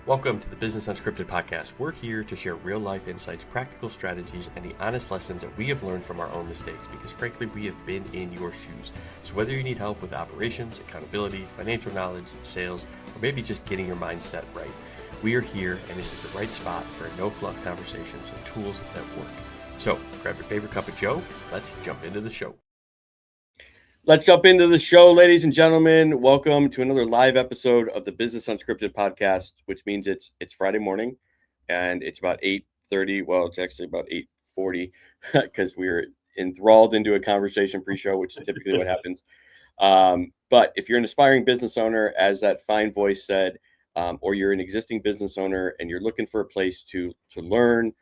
Welcome to the Business Unscripted podcast. We're here to share real-life insights, practical strategies, and the honest lessons that we have learned from our own mistakes because, frankly, we have been in your shoes. So whether you need help with operations, accountability, financial knowledge, sales, or maybe just getting your mindset right, we are here, and this is the right spot for no-fluff conversations and tools that work. So grab your favorite cup of joe. Let's jump into the show. Let's jump into the show, ladies and gentlemen. Welcome to another live episode of the Business Unscripted podcast, which means it's Friday morning, and it's about 8:30. Well, it's actually about 8:40 because we're enthralled into a conversation pre-show, which is typically what happens. But if you're an aspiring business owner, as that fine voice said, or you're an existing business owner and you're looking for a place to learn,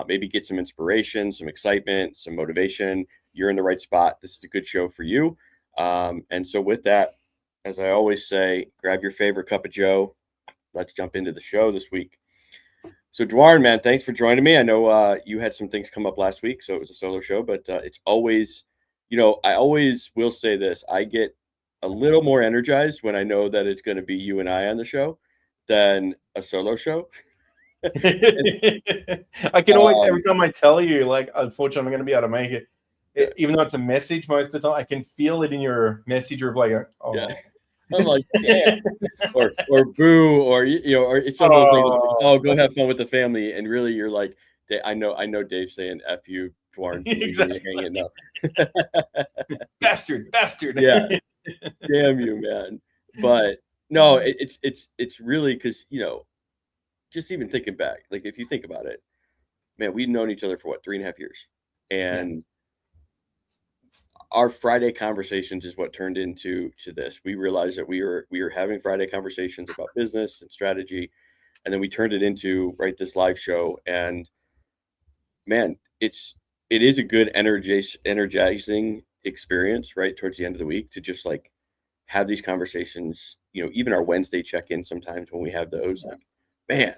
maybe get some inspiration, some excitement, some motivation, you're in the right spot. This is a good show for you. And so with that, as I always say, grab your favorite cup of joe. Let's jump into the show this week. So Duarne, man, thanks for joining me. I know you had some things come up last week, so it was a solo show, but it's always, I always will say this. I get a little more energized when I know that it's going to be you and I on the show than a solo show. I can always, every time I tell you, like, unfortunately, I'm going to be able to make it. Even though it's a message most of the time, I can feel it in your message reply. Oh. Yeah. I'm like, damn, or boo, or or it's one of those things. Like, oh, go have fun with the family, and really, you're like, I know, Dave saying "f you," Duarne, exactly. Hanging up. bastard. Yeah, damn you, man. But no, it's really because just even thinking back, like if you think about it, man, we've known each other for what 3.5 years, and our Friday conversations is what turned into this. We realized that we were having Friday conversations about business and strategy, and then we turned it into this live show. And man, it is a good energizing experience right towards the end of the week to just like have these conversations. Even our Wednesday check-in sometimes when we have those, like, man,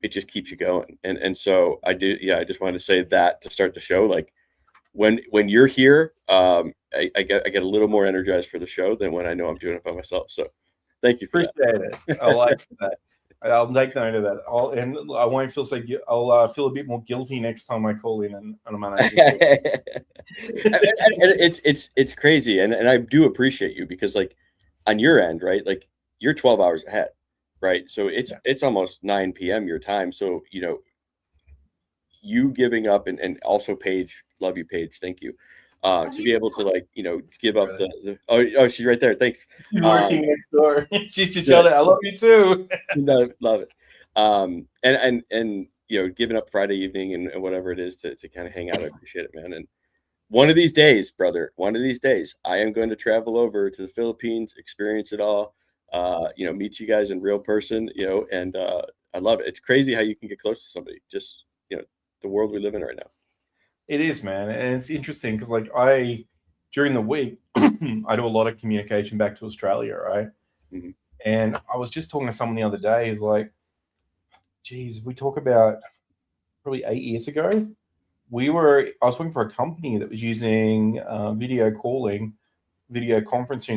it just keeps you going. And so I just wanted to say that to start the show, like. When you're here, I get a little more energized for the show than when I know I'm doing it by myself. So thank you for Appreciate it. I like that. I'll take note of that. I won't feel so. I'll feel a bit more guilty next time I call in and I'm on. It's crazy, and I do appreciate you because like on your end, right? Like you're 12 hours ahead, right? So it's almost 9 p.m. your time. So you giving up and also Paige, love you, Paige, thank you, to be able to like give up the oh she's right there, thanks. She's working next door. She should tell that I love you too. No, love it. And giving up Friday evening and whatever it is to kind of hang out. I appreciate it, man. And one of these days, brother, I am going to travel over to the Philippines, experience it all, meet you guys in real person, and I love it. It's crazy how you can get close to somebody, just the world we live in right now. It is, man. And it's interesting because like during the week, I do a lot of communication back to Australia, right? Mm-hmm. And I was just talking to someone the other day, is like, geez, we talk about probably 8 years ago, I was working for a company that was using video conferencing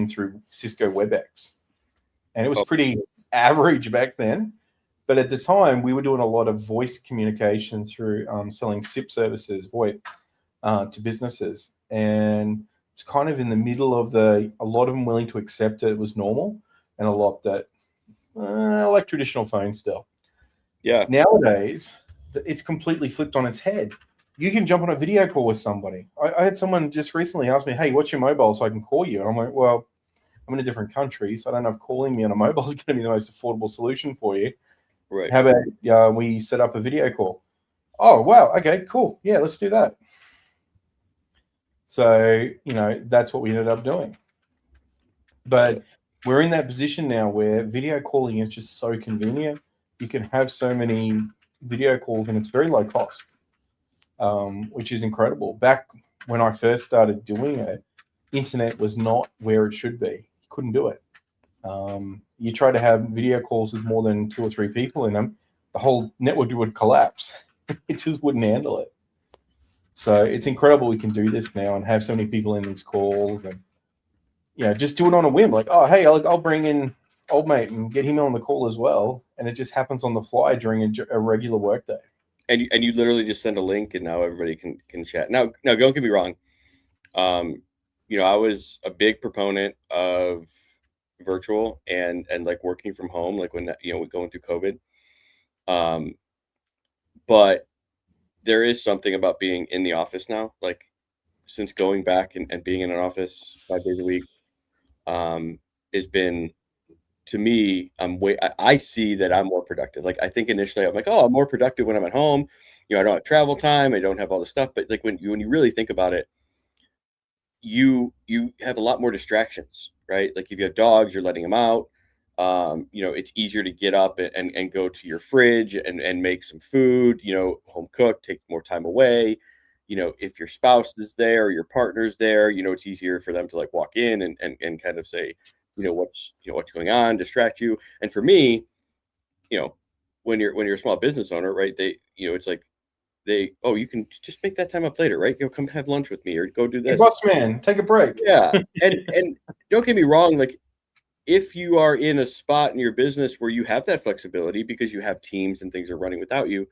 through Cisco WebEx. And it was pretty average back then. But at the time, we were doing a lot of voice communication through selling SIP services, VoIP, to businesses. And it's kind of in the middle of a lot of them willing to accept it was normal, and a lot that like traditional phones still. Yeah. Nowadays, it's completely flipped on its head. You can jump on a video call with somebody. I had someone just recently ask me, hey, what's your mobile so I can call you? And I'm like, well, I'm in a different country, so I don't know if calling me on a mobile is going to be the most affordable solution for you. Right. How about we set up a video call? Oh, wow. Okay, cool. Yeah, let's do that. So, that's what we ended up doing. But we're in that position now where video calling is just so convenient. You can have so many video calls and it's very low cost, which is incredible. Back when I first started doing it, internet was not where it should be. You couldn't do it. You try to have video calls with more than 2 or 3 people in them, the whole network would collapse. It just wouldn't handle it. So it's incredible we can do this now and have so many people in these calls, and just do it on a whim. Like, oh, hey, I'll bring in old mate and get him on the call as well, and it just happens on the fly during a regular work day. And you literally just send a link, and now everybody can chat. Now don't get me wrong. I was a big proponent of virtual and like working from home, like when we're going through COVID. But there is something about being in the office now, like since going back and being in an office 5 days a week, has been, to me, I see that I'm more productive. Like, I think initially I'm like, oh, I'm more productive when I'm at home. I don't have travel time. I don't have all the stuff. But like when you really think about it, you have a lot more distractions, right? Like if you have dogs, you're letting them out. It's easier to get up and go to your fridge and make some food, home cook, take more time away. If your spouse is there or your partner's there, it's easier for them to like walk in and kind of say, what's going on, distract you. And for me, when you're a small business owner, right, it's like you can just make that time up later, right? Come have lunch with me or go do Hey, this. boss man, take a break. Yeah. And don't get me wrong, like if you are in a spot in your business where you have that flexibility because you have teams and things are running without you,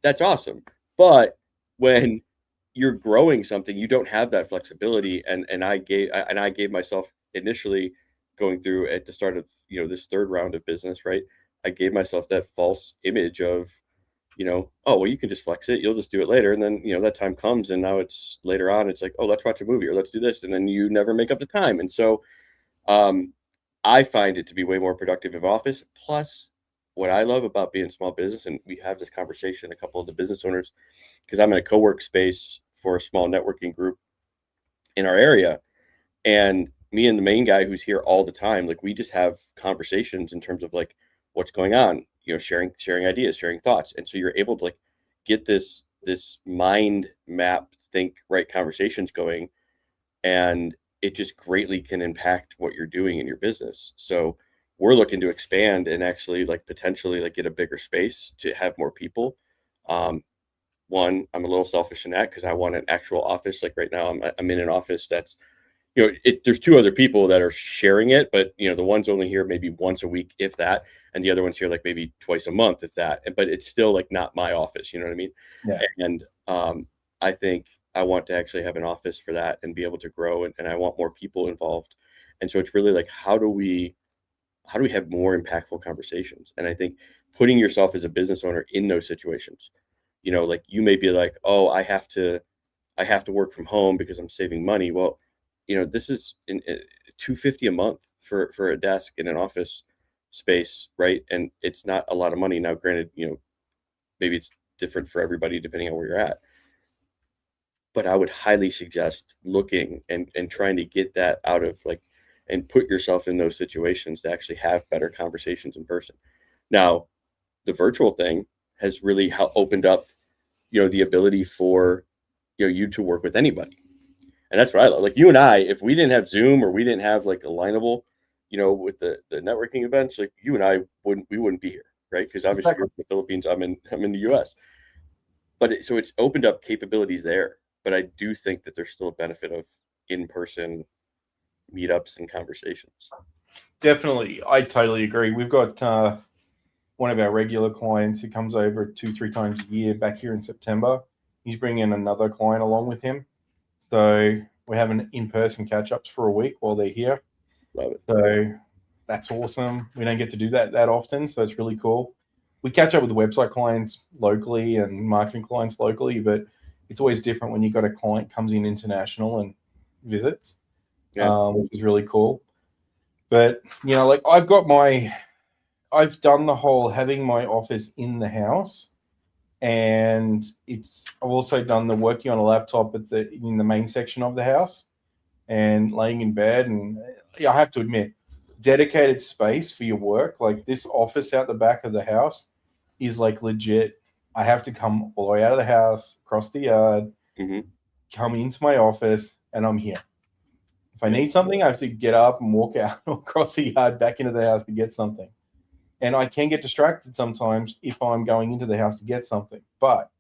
that's awesome. But when you're growing something, you don't have that flexibility. And I gave myself initially, going through at the start of this third round of business, right? I gave myself that false image of, oh, well, you can just flex it. You'll just do it later. And then, that time comes and now it's later on. It's like, oh, let's watch a movie or let's do this. And then you never make up the time. And so I find it to be way more productive in office. Plus, what I love about being small business, and we have this conversation, a couple of the business owners, because I'm in a co-work space for a small networking group in our area. And me and the main guy who's here all the time, like we just have conversations in terms of like what's going on, sharing ideas, sharing thoughts. And so you're able to like get this mind map, think right conversations going, and it just greatly can impact what you're doing in your business. So we're looking to expand and actually like potentially like get a bigger space to have more people. One, I'm a little selfish in that because I want an actual office. Like right now I'm in an office that's, there's two other people that are sharing it, but the one's only here maybe once a week, if that, and the other one's here like maybe twice a month, if that. But it's still like not my office, you know what I mean? Yeah. And I think I want to actually have an office for that and be able to grow, and I want more people involved. And so it's really like, how do we have more impactful conversations? And I think putting yourself as a business owner in those situations, like you may be like, oh, I have to work from home because I'm saving money. Well, this is in $250 a month for a desk in an office space, right? And it's not a lot of money. Now, granted, maybe it's different for everybody depending on where you're at. But I would highly suggest looking and trying to get that out of like, and put yourself in those situations to actually have better conversations in person. Now, the virtual thing has really opened up, the ability for, you to work with anybody. And that's what I love. Like you and I, if we didn't have Zoom or we didn't have like Alignable, with the networking events, like you and I wouldn't be here, right? Because obviously you're in the Philippines, I'm in the US. But so it's opened up capabilities there. But I do think that there's still a benefit of in-person meetups and conversations. Definitely, I totally agree. We've got one of our regular clients who comes over 2-3 times a year back here in September. He's bringing another client along with him. So we're having in-person catch-ups for a week while they're here. Love it. So that's awesome. We don't get to do that often, so it's really cool. We catch up with website clients locally and marketing clients locally, but it's always different when you've got a client comes in international and visits, which is really cool. But, like I've done the whole having my office in the house, and I've also done the working on a laptop in the main section of the house and laying in bed. And I have to admit, dedicated space for your work, like this office out the back of the house is like legit. I have to come all the way out of the house, across the yard, come into my office, and I'm here. If I need something, I have to get up and walk out across the yard back into the house to get something. And I can get distracted sometimes if I'm going into the house to get something. But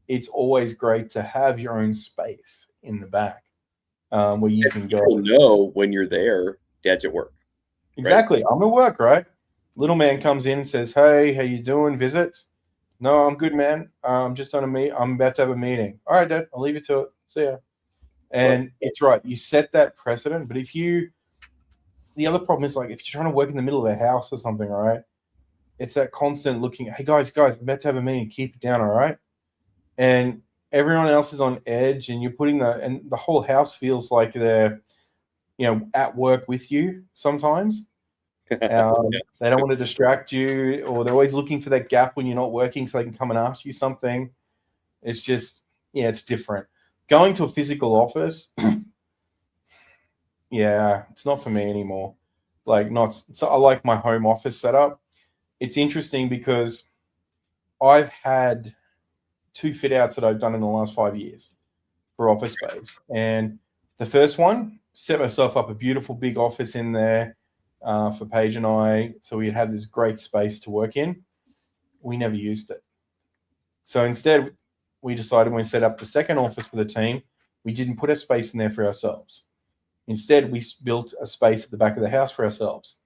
it's always great to have your own space in the back where you can go. People know when you're there, Dad's at work. Exactly. I'm at work, right? Little man comes in and says, "Hey, how you doing? Visits?" "No, I'm good, man. I'm just on a meet. I'm about to have a meeting." "All right, Dad. I'll leave you to it. See ya." Well, And it's right. You set that precedent. But the other problem is like if you're trying to work in the middle of a house or something, right? It's that constant looking. Hey, guys, I'm about to have a meeting. Keep it down, all right? And everyone else is on edge, and you're putting and the whole house feels like they're at work with you sometimes. yeah, They don't want to distract you, or they're always looking for that gap when you're not working so they can come and ask you something. It's just, yeah, it's different. Going to a physical office, yeah, it's not for me anymore. Like, not so I like my home office setup. It's interesting because I've had 2 fit outs that I've done in the last 5 years for office space. And the first one, set myself up a beautiful big office in there for Paige and I. So we'd have this great space to work in. We never used it. So instead, we decided when we set up the second office for the team, we didn't put a space in there for ourselves. Instead, we built a space at the back of the house for ourselves.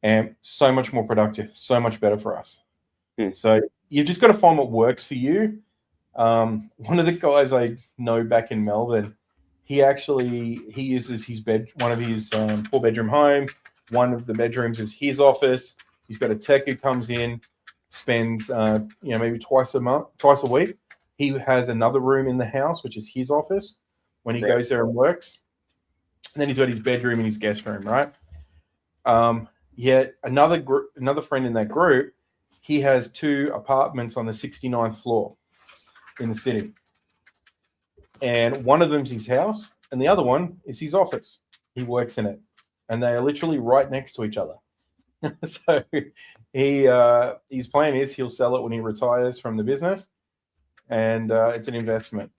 And so much more productive, so much better for us. So you've just got to find what works for you. One of the guys I know back in Melbourne, he uses his one of his 4-bedroom home. One of the bedrooms is his office. He's got a tech who comes in, spends maybe twice a week. He has another room in the house which is his office when he goes there and works. And then he's got his bedroom and his guest room, right? Yet another friend in that group, he has 2 apartments on the 69th floor in the city. And one of them's his house, and the other one is his office. He works in it. And they are literally right next to each other. So his plan is he'll sell it when he retires from the business, and it's an investment.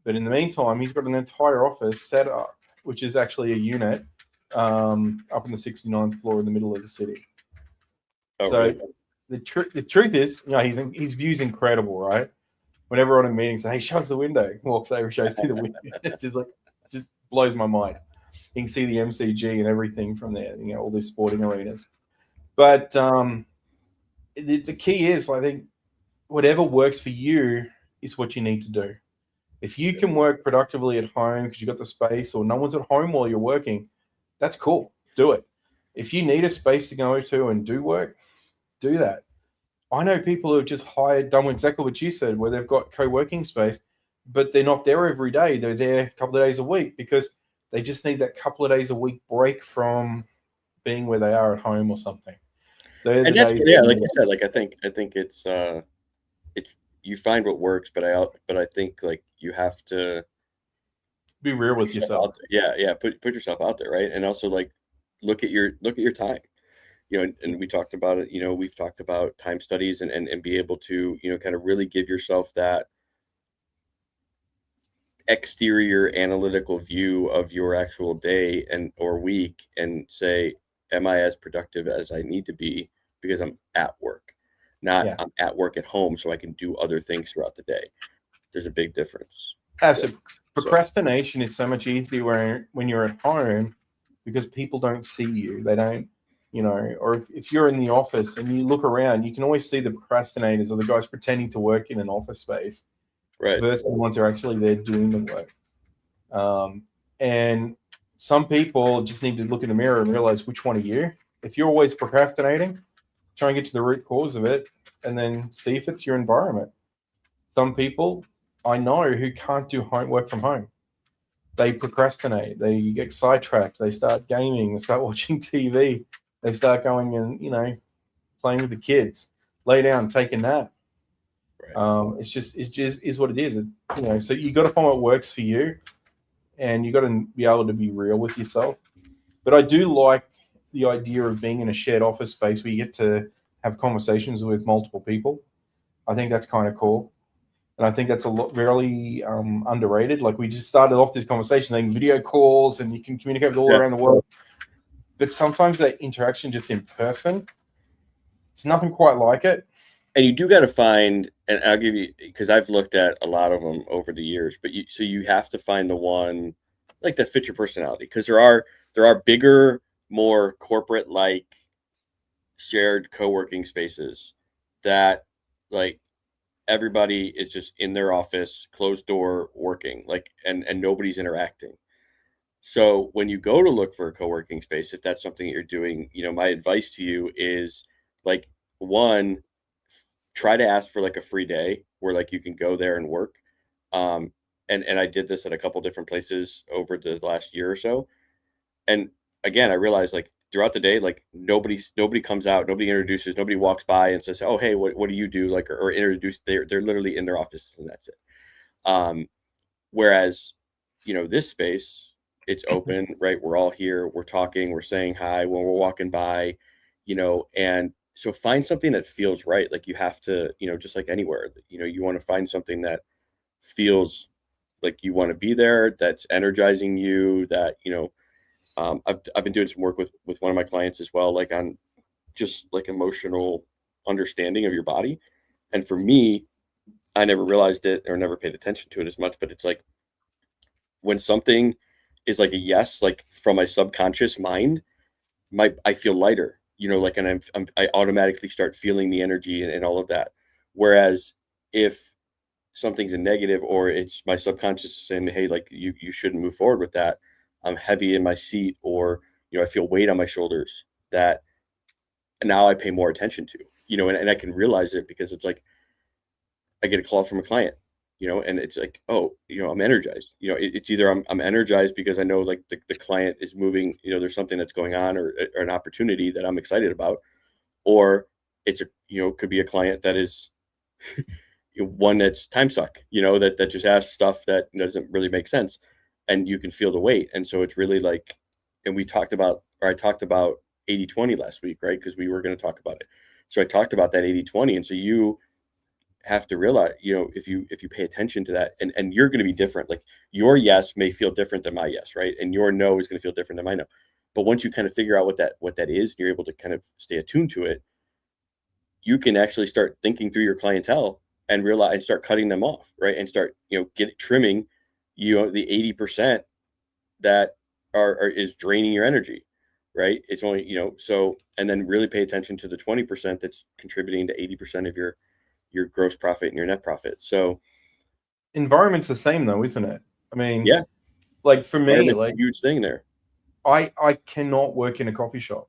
But in the meantime, he's got an entire office set up, which is actually a unit up on the 69th floor in the middle of the city. Oh, so really? the truth is, his view's incredible, right? Whenever we're on a meeting, say, "Hey, show us the window." Walks over, shows me the window. It's just blows my mind. You can see the MCG and everything from there, all these sporting arenas. But the key is, I think, whatever works for you is what you need to do. If you can work productively at home because you've got the space, or no one's at home while you're working, that's cool. Do it. If you need a space to go to and do work, do that. I know people who have just done exactly what you said, where they've got co-working space, but they're not there every day. They're there a couple of days a week because they just need that couple of days a week break from being where they are at home or something. And that's, yeah, like you said, like I think it's you find what works, but I think like you have to be real with yourself. Yeah, put yourself out there, right? And also like look at your time. And we talked about it, we've talked about time studies and be able to, kind of really give yourself that exterior analytical view of your actual day or week and say, am I as productive as I need to be because I'm at work, not I'm at work at home so I can do other things throughout the day. There's a big difference. Absolutely. Procrastination is so much easier when you're at home because people don't see you. They don't, or if you're in the office and you look around, you can always see the procrastinators or the guys pretending to work in an office space, right? Versus the ones who are actually there doing the work. And some people just need to look in the mirror and realize which one are you. If you're always procrastinating, try and get to the root cause of it and then see if it's your environment. Some people I know who can't do work from home. They procrastinate. They get sidetracked. They start gaming. They start watching TV. They start going and, playing with the kids. Lay down, take a nap. Right. It's just is what it is. So you got to find what works for you, and you got to be able to be real with yourself. But I do like the idea of being in a shared office space where you get to have conversations with multiple people. I think that's kind of cool. And I think that's really underrated. Like we just started off this conversation saying video calls and you can communicate with all around the world. But sometimes that interaction just in person, it's nothing quite like it. And you do got to find, and I'll give you, because I've looked at a lot of them over the years, but you have to find the one like that fits your personality. Because there are bigger, more corporate like shared co-working spaces that like everybody is just in their office, closed door working, like and nobody's interacting. So when you go to look for a co-working space, if that's something that you're doing, my advice to you is like one, try to ask for like a free day where like you can go there and work. And I did this at a couple different places over the last year or so. And again, I realized like throughout the day, like nobody comes out, nobody introduces, nobody walks by and says, "Oh, hey, what do you do?" Like or introduce. They're literally in their offices and that's it. Whereas, this space, it's open, right? We're all here, we're talking, we're saying hi when we're walking by, and so find something that feels right. Like you have to, just like anywhere, you want to find something that feels like you want to be there, that's energizing you, that, I've been doing some work with one of my clients as well, like on just like emotional understanding of your body. And for me, I never realized it or never paid attention to it as much, but it's like when something is like a yes, like from my subconscious mind, I feel lighter, like, and I automatically start feeling the energy and all of that. Whereas if something's a negative or it's my subconscious saying, hey, like you shouldn't move forward with that, I'm heavy in my seat, or, I feel weight on my shoulders that now I pay more attention to, and I can realize it because it's like, I get a call from a client, and it's like, oh, I'm energized. It's either I'm energized because I know like the client is moving, there's something that's going on or an opportunity that I'm excited about, or it's could be a client that is one that's time suck, that just asks stuff that doesn't really make sense, and you can feel the weight. And so it's really like, and I talked about 80/20 last week, right? Because we were going to talk about it. So I talked about that 80/20. And so you have to realize, if you pay attention to that, and you're going to be different. Like your yes may feel different than my yes, right? And your no is going to feel different than my no. But once you kind of figure out what that is, and you're able to kind of stay attuned to it, you can actually start thinking through your clientele and realize and start cutting them off, right? And start, trimming, the 80% that is draining your energy, right? It's only, so, and then really pay attention to the 20% that's contributing to 80% of your gross profit and your net profit. So environment's the same though, isn't it? I mean, yeah, like for me, like huge thing there. I cannot work in a coffee shop.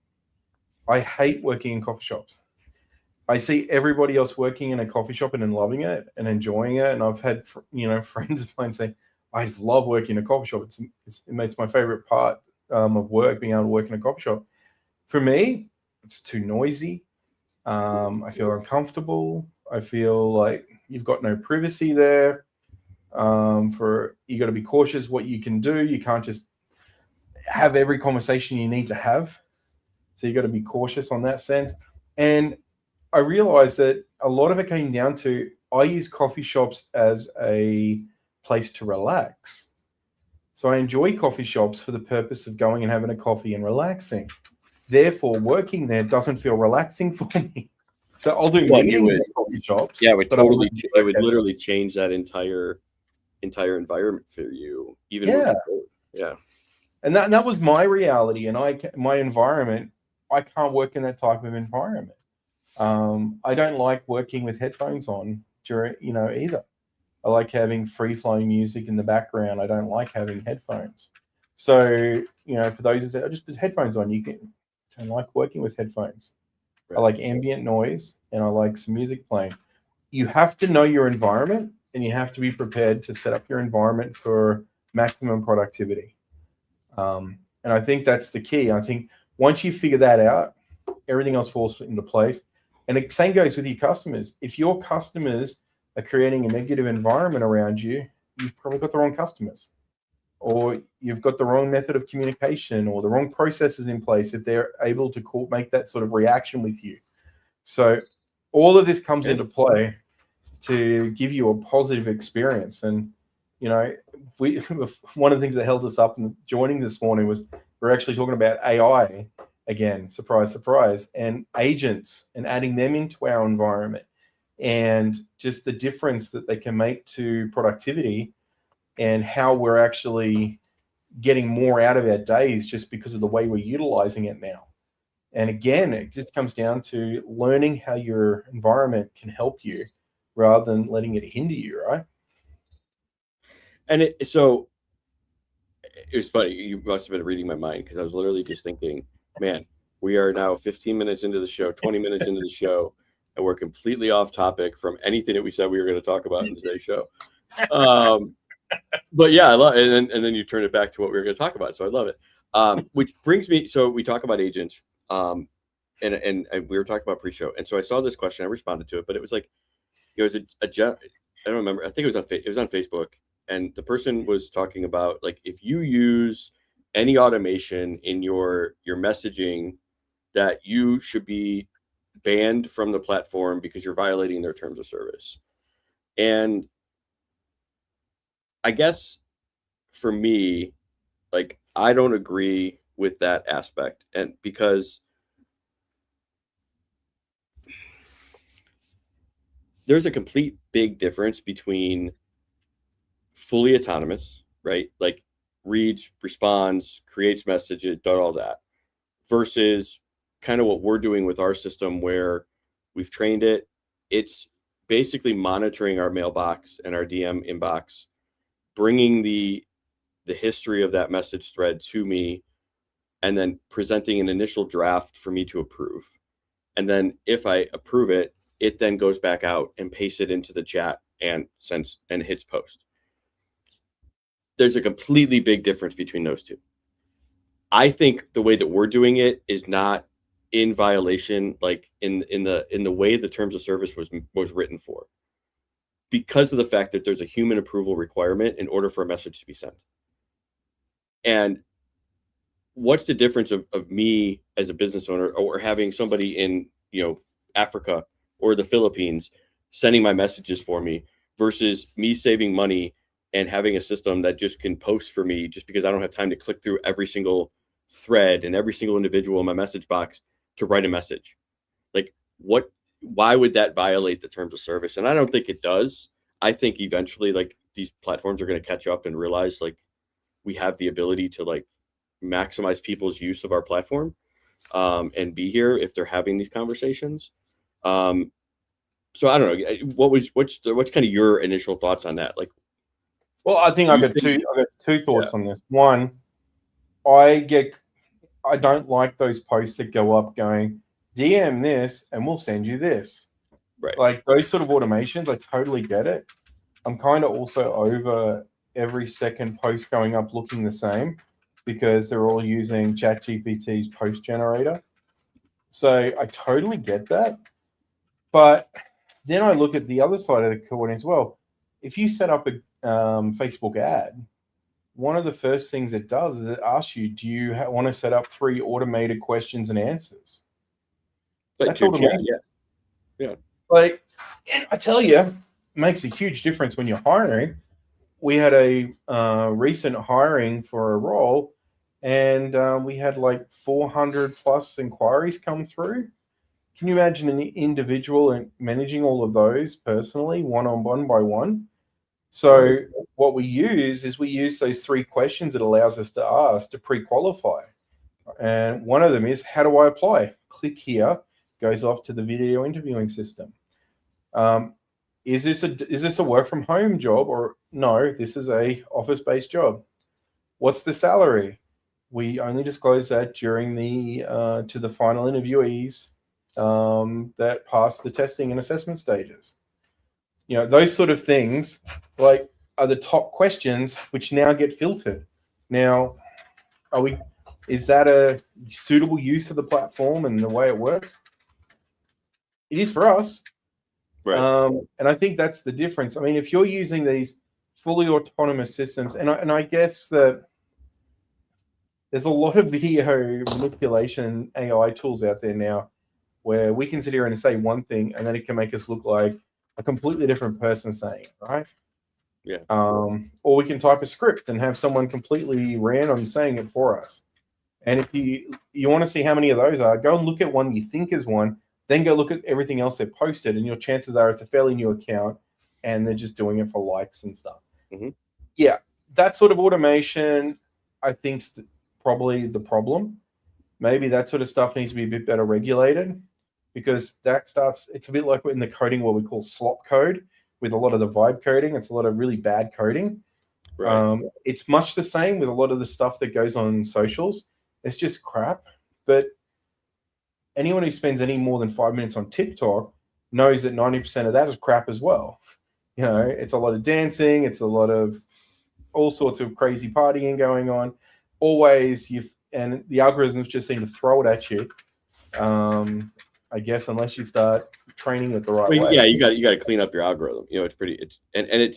I hate working in coffee shops. I see everybody else working in a coffee shop and then loving it and enjoying it. And I've had, friends of mine say, I love working in a coffee shop. It's my favorite part of work, being able to work in a coffee shop. For me, it's too noisy. I feel uncomfortable. I feel like you've got no privacy there. You got to be cautious what you can do. You can't just have every conversation you need to have. So you got to be cautious on that sense. And I realized that a lot of it came down to, I use coffee shops as a place to relax. So I enjoy coffee shops for the purpose of going and having a coffee and relaxing. Therefore, working there doesn't feel relaxing for me. So I'll do meetings at coffee shops. Yeah, it would literally change that entire environment for you. Even yeah. And that was my reality. And my environment, I can't work in that type of environment. I don't like working with headphones on during, either. I like having free flowing music in the background. I don't like having headphones. So, for those who say, I just put headphones on, I don't like working with headphones. Right. I like ambient noise and I like some music playing. You have to know your environment and you have to be prepared to set up your environment for maximum productivity. And I think that's the key. I think once you figure that out, everything else falls into place. And the same goes with your customers. If your customers are creating a negative environment around you, you've probably got the wrong customers, or you've got the wrong method of communication or the wrong processes in place if they're able to make that sort of reaction with you. So all of this comes into play to give you a positive experience. And, one of the things that held us up in joining this morning was we're actually talking about AI again, surprise, surprise, and agents and adding them into our environment and just the difference that they can make to productivity and how we're actually getting more out of our days just because of the way we're utilizing it now. And again, it just comes down to learning how your environment can help you rather than letting it hinder you, right? And so it was funny. You must have been reading my mind, because I was literally just thinking, man, we are now 15 minutes into the show, 20 minutes into the show, and we're completely off topic from anything that we said we were going to talk about in today's show. But yeah, I love it. And then you turn it back to what we were going to talk about. So I love it. Which brings me, so we talk about agents, and we were talking about pre-show. And so I saw this question, I responded to it, but it was like, it was I don't remember. I think it was on Facebook. And the person was talking about, like, if you use any automation in your messaging, that you should be banned from the platform because you're violating their terms of service. And I guess for me, like, I don't agree with that aspect. And because there's a complete big difference between fully autonomous, right? Like, reads, responds, creates messages, does all that, versus kind of what we're doing with our system, where we've trained it. It's basically monitoring our mailbox and our DM inbox, bringing the history of that message thread to me, and then presenting an initial draft for me to approve. And then if I approve it, it then goes back out and pastes it into the chat and sends and hits post. There's a completely big difference between those two. I think the way that we're doing it is not in violation, like in the way the terms of service was written for, because of the fact that there's a human approval requirement in order for a message to be sent. And what's the difference of me as a business owner, or having somebody in, Africa or the Philippines sending my messages for me, versus me saving money and having a system that just can post for me, just because I don't have time to click through every single thread and every single individual in my message box to write a message? Like, why would that violate the terms of service? And I don't think it does. I think eventually, like, these platforms are going to catch up and realize, like, we have the ability to, like, maximize people's use of our platform, and be here if they're having these conversations. So I don't know. What's kind of your initial thoughts on that? Like, well, I think I got two thoughts on this. One, I don't like those posts that go up going, DM this and we'll send you this. Right. Like, those sort of automations, I totally get it. I'm kind of also over every second post going up looking the same, because they're all using ChatGPT's post generator. So I totally get that. But then I look at the other side of the coin as well. If you set up a Facebook ad, one of the first things it does is it asks you, do you want to set up 3 automated questions and answers? That's automated. Yeah. Like, and I tell you, it makes a huge difference when you're hiring. We had a recent hiring for a role, and we had like 400 plus inquiries come through. Can you imagine an individual and managing all of those personally, one by one? So what we use those 3 questions it allows us to ask to pre-qualify. And one of them is, how do I apply? Click here, goes off to the video interviewing system. Is this a work from home job, or no, this is a office-based job? What's the salary? We only disclose that during to the final interviewees that pass the testing and assessment stages. Those sort of things, like, are the top questions which now get filtered. Now, is that a suitable use of the platform and the way it works? It is for us. Right. And I think that's the difference. I mean, if you're using these fully autonomous systems, and I guess that there's a lot of video manipulation AI tools out there now, where we can sit here and say one thing, and then it can make us look like a completely different person saying it, right? Yeah. Or we can type a script and have someone completely random saying it for us. And if you want to see how many of those are, go and look at one you think is one, then go look at everything else they've posted, and your chances are it's a fairly new account, and they're just doing it for likes and stuff. Mm-hmm. Yeah, that sort of automation, I think, probably the problem. Maybe that sort of stuff needs to be a bit better regulated, because it's a bit like in the coding what we call slop code, with a lot of the vibe coding. It's a lot of really bad coding. Right. It's much the same with a lot of the stuff that goes on socials. It's just crap. But anyone who spends any more than 5 minutes on TikTok knows that 90% of that is crap as well. You know, it's a lot of dancing. It's a lot of all sorts of crazy partying going on. Always, and the algorithms just seem to throw it at you. I guess unless you start training it the right way. Yeah, you got to clean up your algorithm. You know, and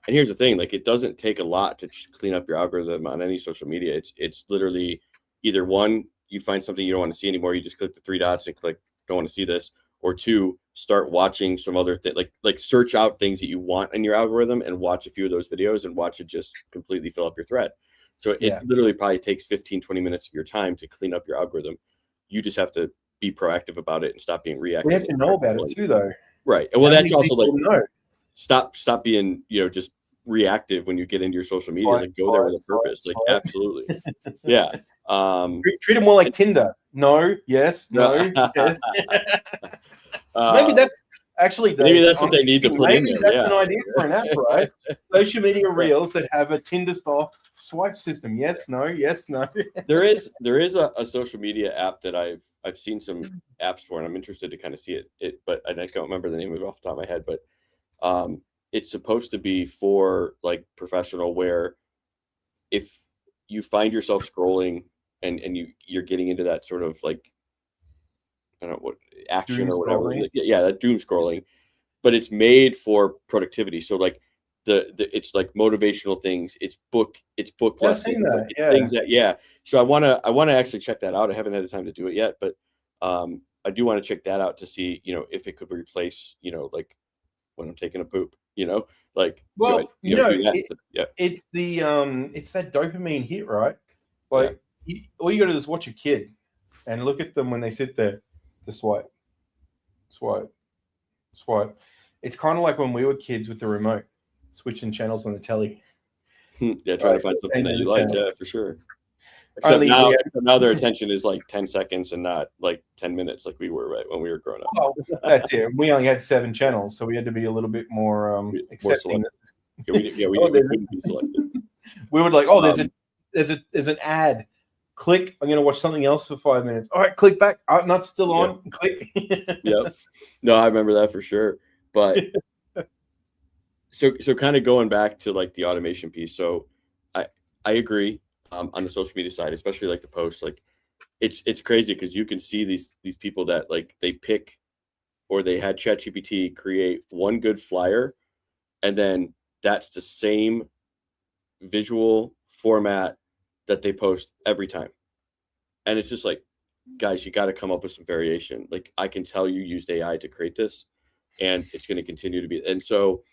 here's the thing: like, it doesn't take a lot to clean up your algorithm on any social media. It's literally either one, you find something you don't want to see anymore, you just click the three dots and click don't want to see this, or two, start watching some other thing, like search out things that you want in your algorithm and watch a few of those videos and watch it just completely fill up your thread. So it literally probably takes 15-20 minutes of your time to clean up your algorithm. You just have to be proactive about it and stop being reactive. We have to know about it too, though. Right. And well, that's also like, stop being, just reactive when you get into your social media. Like, go there with a purpose. Like, absolutely. Yeah. Treat it more like Tinder. No, yes, no, yes. Maybe that's actually, maybe that's what they need to put in there. Maybe that's an idea for an app, right? Social media reels that have a Tinder style swipe system. Yes, no, yes, no. There is a social media app that I've seen some apps for, and I'm interested to kind of see it. But I don't remember the name of it off the top of my head. But it's supposed to be for like professional, where if you find yourself scrolling and you're getting into that sort of like, I don't know what action doom or whatever, that doom scrolling, but it's made for productivity. So like it's like motivational things. It's book lessons. Things that So I want to actually check that out. I haven't had the time to do it yet, but I do want to check that out to see if it could replace like when I'm taking a poop. Like, it's the it's that dopamine hit, right? Like all you got to do is watch a kid and look at them when they sit there. The swipe. It's kind of like when we were kids with the remote, switching channels on the telly. Yeah, trying to find something that you like. Yeah, for sure. Except now their attention is like 10 seconds and not like 10 minutes like we were right when we were growing up. Well, that's it. We only had 7 channels, so we had to be a little bit more accepting. We couldn't be selective. We would like, there's an ad. Click. I'm going to watch something else for 5 minutes. All right, click back. Not still on. Yeah. Click. Yep. No, I remember that for sure. But so kind of going back to like the automation piece. So I agree on the social media side, especially like the posts. Like it's crazy because you can see these people that like they pick, or they had ChatGPT create one good flyer, and then that's the same visual format that they post every time. And it's just like, guys, you got to come up with some variation. Like, I can tell you used AI to create this, and it's going to continue to be. And so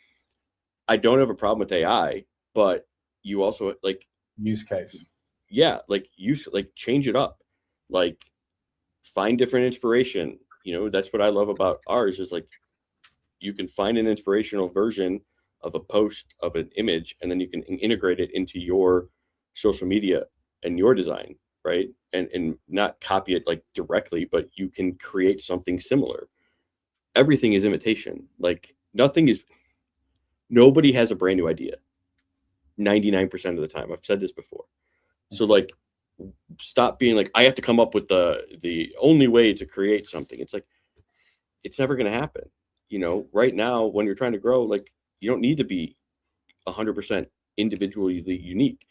I don't have a problem with AI, but you also like use case. Yeah. Like change it up, like find different inspiration. That's what I love about ours is like, you can find an inspirational version of a post of an image, and then you can integrate it into your social media and your design, right? And not copy it like directly, but you can create something similar. Everything is imitation. Like nobody has a brand new idea 99% of the time. I've said this before. So like, stop being like, I have to come up with the only way to create something. It's like, it's never going to happen. Right now, when you're trying to grow, like, you don't need to be 100% individually unique.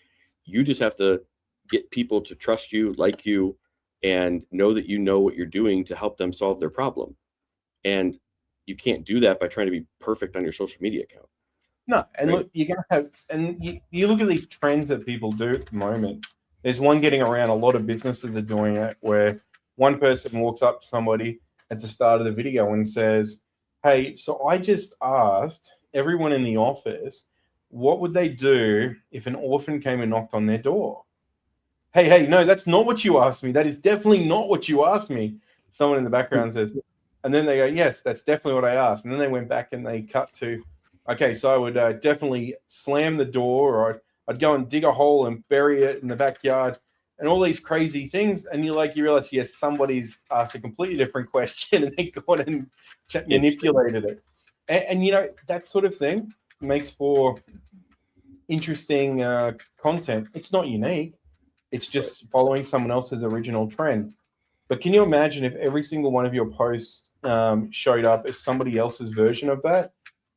You just have to get people to trust you, like you, and know that you know what you're doing to help them solve their problem. And you can't do that by trying to be perfect on your social media account. No, and look, you're gonna have, and you look at these trends that people do at the moment. There's one getting around. A lot of businesses are doing it, where one person walks up to somebody at the start of the video and says, "Hey, so I just asked everyone in the office, what would they do if an orphan came and knocked on their door?" Hey, no, that's not what you asked me. That is definitely not what you asked me. Someone in the background says, and then they go, yes, that's definitely what I asked. And then they went back and they cut to, okay, so I would definitely slam the door, or I'd go and dig a hole and bury it in the backyard and all these crazy things. And you realize, yes, somebody's asked a completely different question and they gone and manipulated it. And that sort of thing makes for interesting content. It's not unique. It's just following someone else's original trend. But can you imagine if every single one of your posts showed up as somebody else's version of that?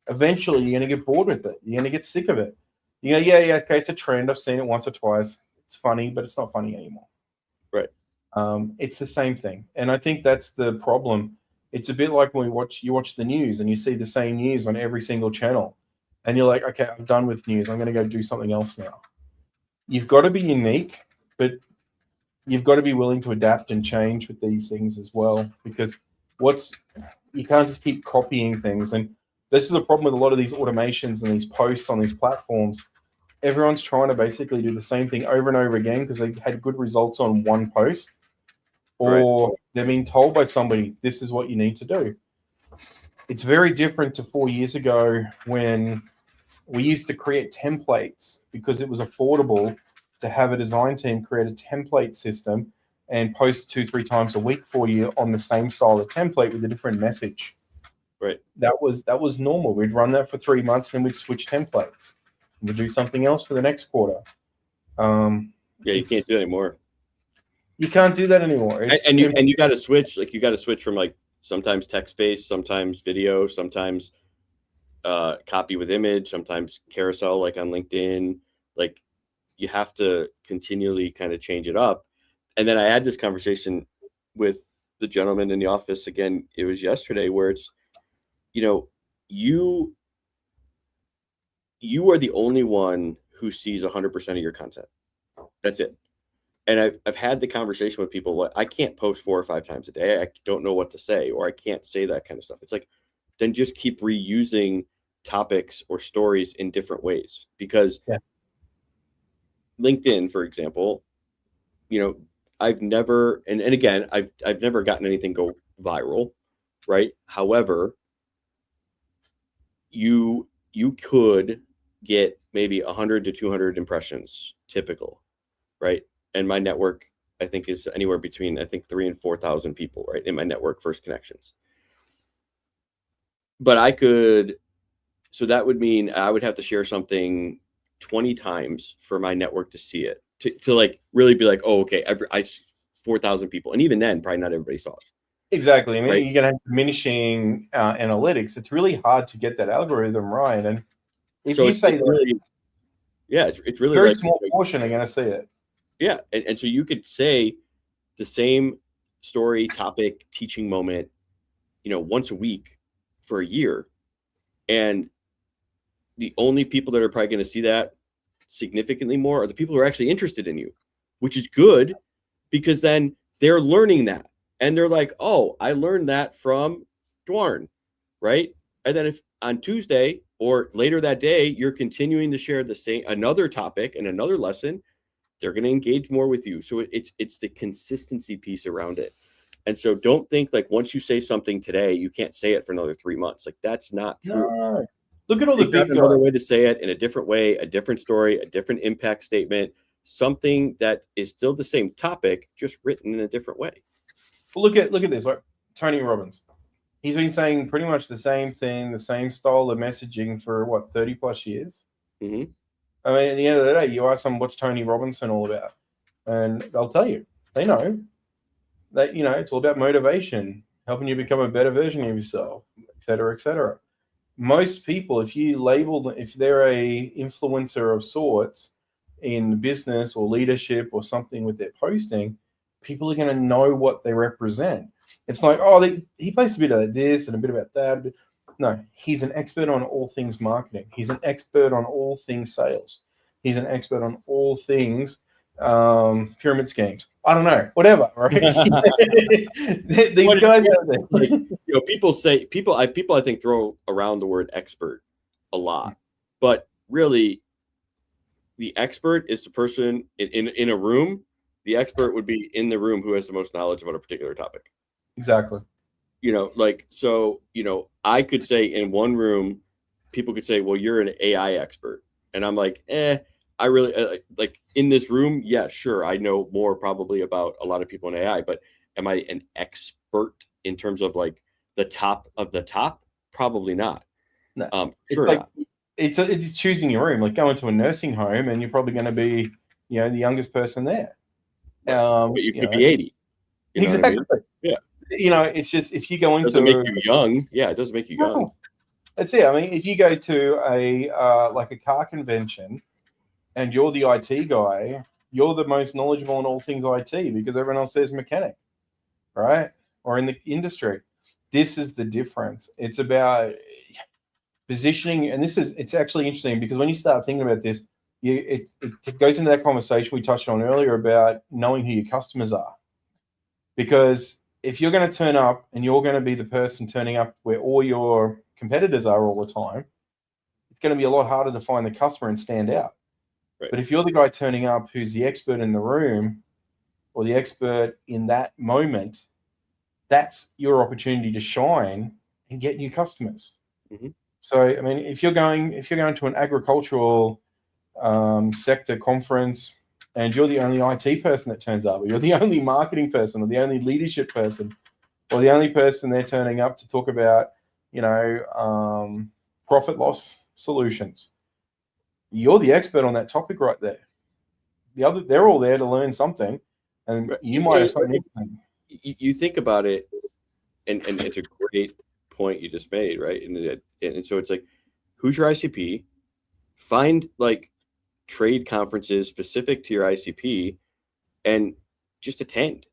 Eventually, you're going to get bored with it. You're going to get sick of it. Yeah, okay, it's a trend. I've seen it once or twice. It's funny, but it's not funny anymore. Right. It's the same thing. And I think that's the problem. It's a bit like when you watch the news and you see the same news on every single channel. And you're like, okay, I'm done with news. I'm going to go do something else now. You've got to be unique, but you've got to be willing to adapt and change with these things as well, because you can't just keep copying things. And this is the problem with a lot of these automations and these posts on these platforms. Everyone's trying to basically do the same thing over and over again because they had good results on one post, or they're being told by somebody, this is what you need to do. It's very different to 4 years ago when we used to create templates because it was affordable to have a design team create a template system and post 2-3 times a week for you on the same style of template with a different message. Right. That was normal. We'd run that for 3 months, then we'd switch templates. We'd do something else for the next quarter. You can't do it anymore. You can't do that anymore. And you got to switch. Like you got to switch from like sometimes text based, sometimes video, sometimes copy with image, sometimes carousel, like on LinkedIn. Like you have to continually kind of change it up. And then I had this conversation with the gentleman in the office again. It was yesterday, where it's, you are the only one who sees 100% of your content. That's it. And I've had the conversation with people. I can't post 4 or 5 times a day. I don't know what to say, or I can't say that kind of stuff. It's like, then just keep reusing topics or stories in different ways, because LinkedIn, for example, I've never, and again, I've never gotten anything go viral, right? However, you could get maybe 100 to 200 impressions, typical, right? And my network, I think, is anywhere between 3,000 and 4,000 people, right, in my network first connections. But so that would mean I would have to share something 20 times for my network to see it, to like really be like, oh, okay, I 4,000 people, and even then, probably not everybody saw it. Exactly. I mean, right? You're going to have diminishing analytics. It's really hard to get that algorithm right, and if so you say that, really, it's really very small portion are going to see it. Yeah, and so you could say the same story, topic, teaching moment, once a week for a year, and the only people that are probably going to see that significantly more are the people who are actually interested in you, which is good, because then they're learning that, and they're like, oh, I learned that from Duarne, right? And then if on Tuesday or later that day you're continuing to share another topic and another lesson, they're going to engage more with you. So it's the consistency piece around it. And so don't think like once you say something today, you can't say it for another 3 months. Like that's not true. No. Look at all the big another way to say it in a different way, a different story, a different impact statement, something that is still the same topic, just written in a different way. Well, look at this. Like Tony Robbins, he's been saying pretty much the same thing, the same style of messaging for 30 plus years. Mm-hmm. I mean, at the end of the day, you ask them what's Tony Robinson all about, and they'll tell you. They know that it's all about motivation, helping you become a better version of yourself, et cetera, et cetera. Most people, if you label them, if they're a influencer of sorts in business or leadership or something with their posting, people are going to know what they represent. It's like, oh, he posts a bit of this and a bit about that. No, he's an expert on all things marketing. He's an expert on all things sales. He's an expert on all things pyramid schemes. I don't know, whatever, right? These guys out there. Like, people I think throw around the word expert a lot, but really the expert is the person in a room. The expert would be in the room who has the most knowledge about a particular topic. Exactly. I could say in one room, people could say, well, you're an AI expert. And I'm like, I really like in this room. Yeah, sure. I know more probably about a lot of people in AI, but am I an expert in terms of like the top of the top? Probably not. No, it's Sure like not. it's choosing your room. Like going to a nursing home, and you're probably going to be, the youngest person there. Right. But you could be 80. You know what I Exactly. mean? Yeah. It's just if you go It doesn't make into you young. Yeah, it doesn't make you young. no, that's it. I mean, if you go to a like a car convention and you're the IT guy, you're the most knowledgeable in all things IT because everyone else says mechanic, right? Or in the industry. This is the difference. It's about positioning, and it's actually interesting because when you start thinking about this, it goes into that conversation we touched on earlier about knowing who your customers are. Because if you're going to turn up and you're going to be the person turning up where all your competitors are all the time, it's going to be a lot harder to find the customer and stand out. Right. But if you're the guy turning up who's the expert in the room or the expert in that moment, that's your opportunity to shine and get new customers. Mm-hmm. So, I mean, if you're going to an agricultural sector conference and you're the only IT person that turns up, or you're the only marketing person, or the only leadership person, or the only person they're turning up to talk about, profit loss solutions, you're the expert on that topic right there. They're all there to learn something, and Right. you might have something interesting. You think about it, and it's a great point you just made, right? And so it's like, who's your ICP? Find like trade conferences specific to your ICP and just attend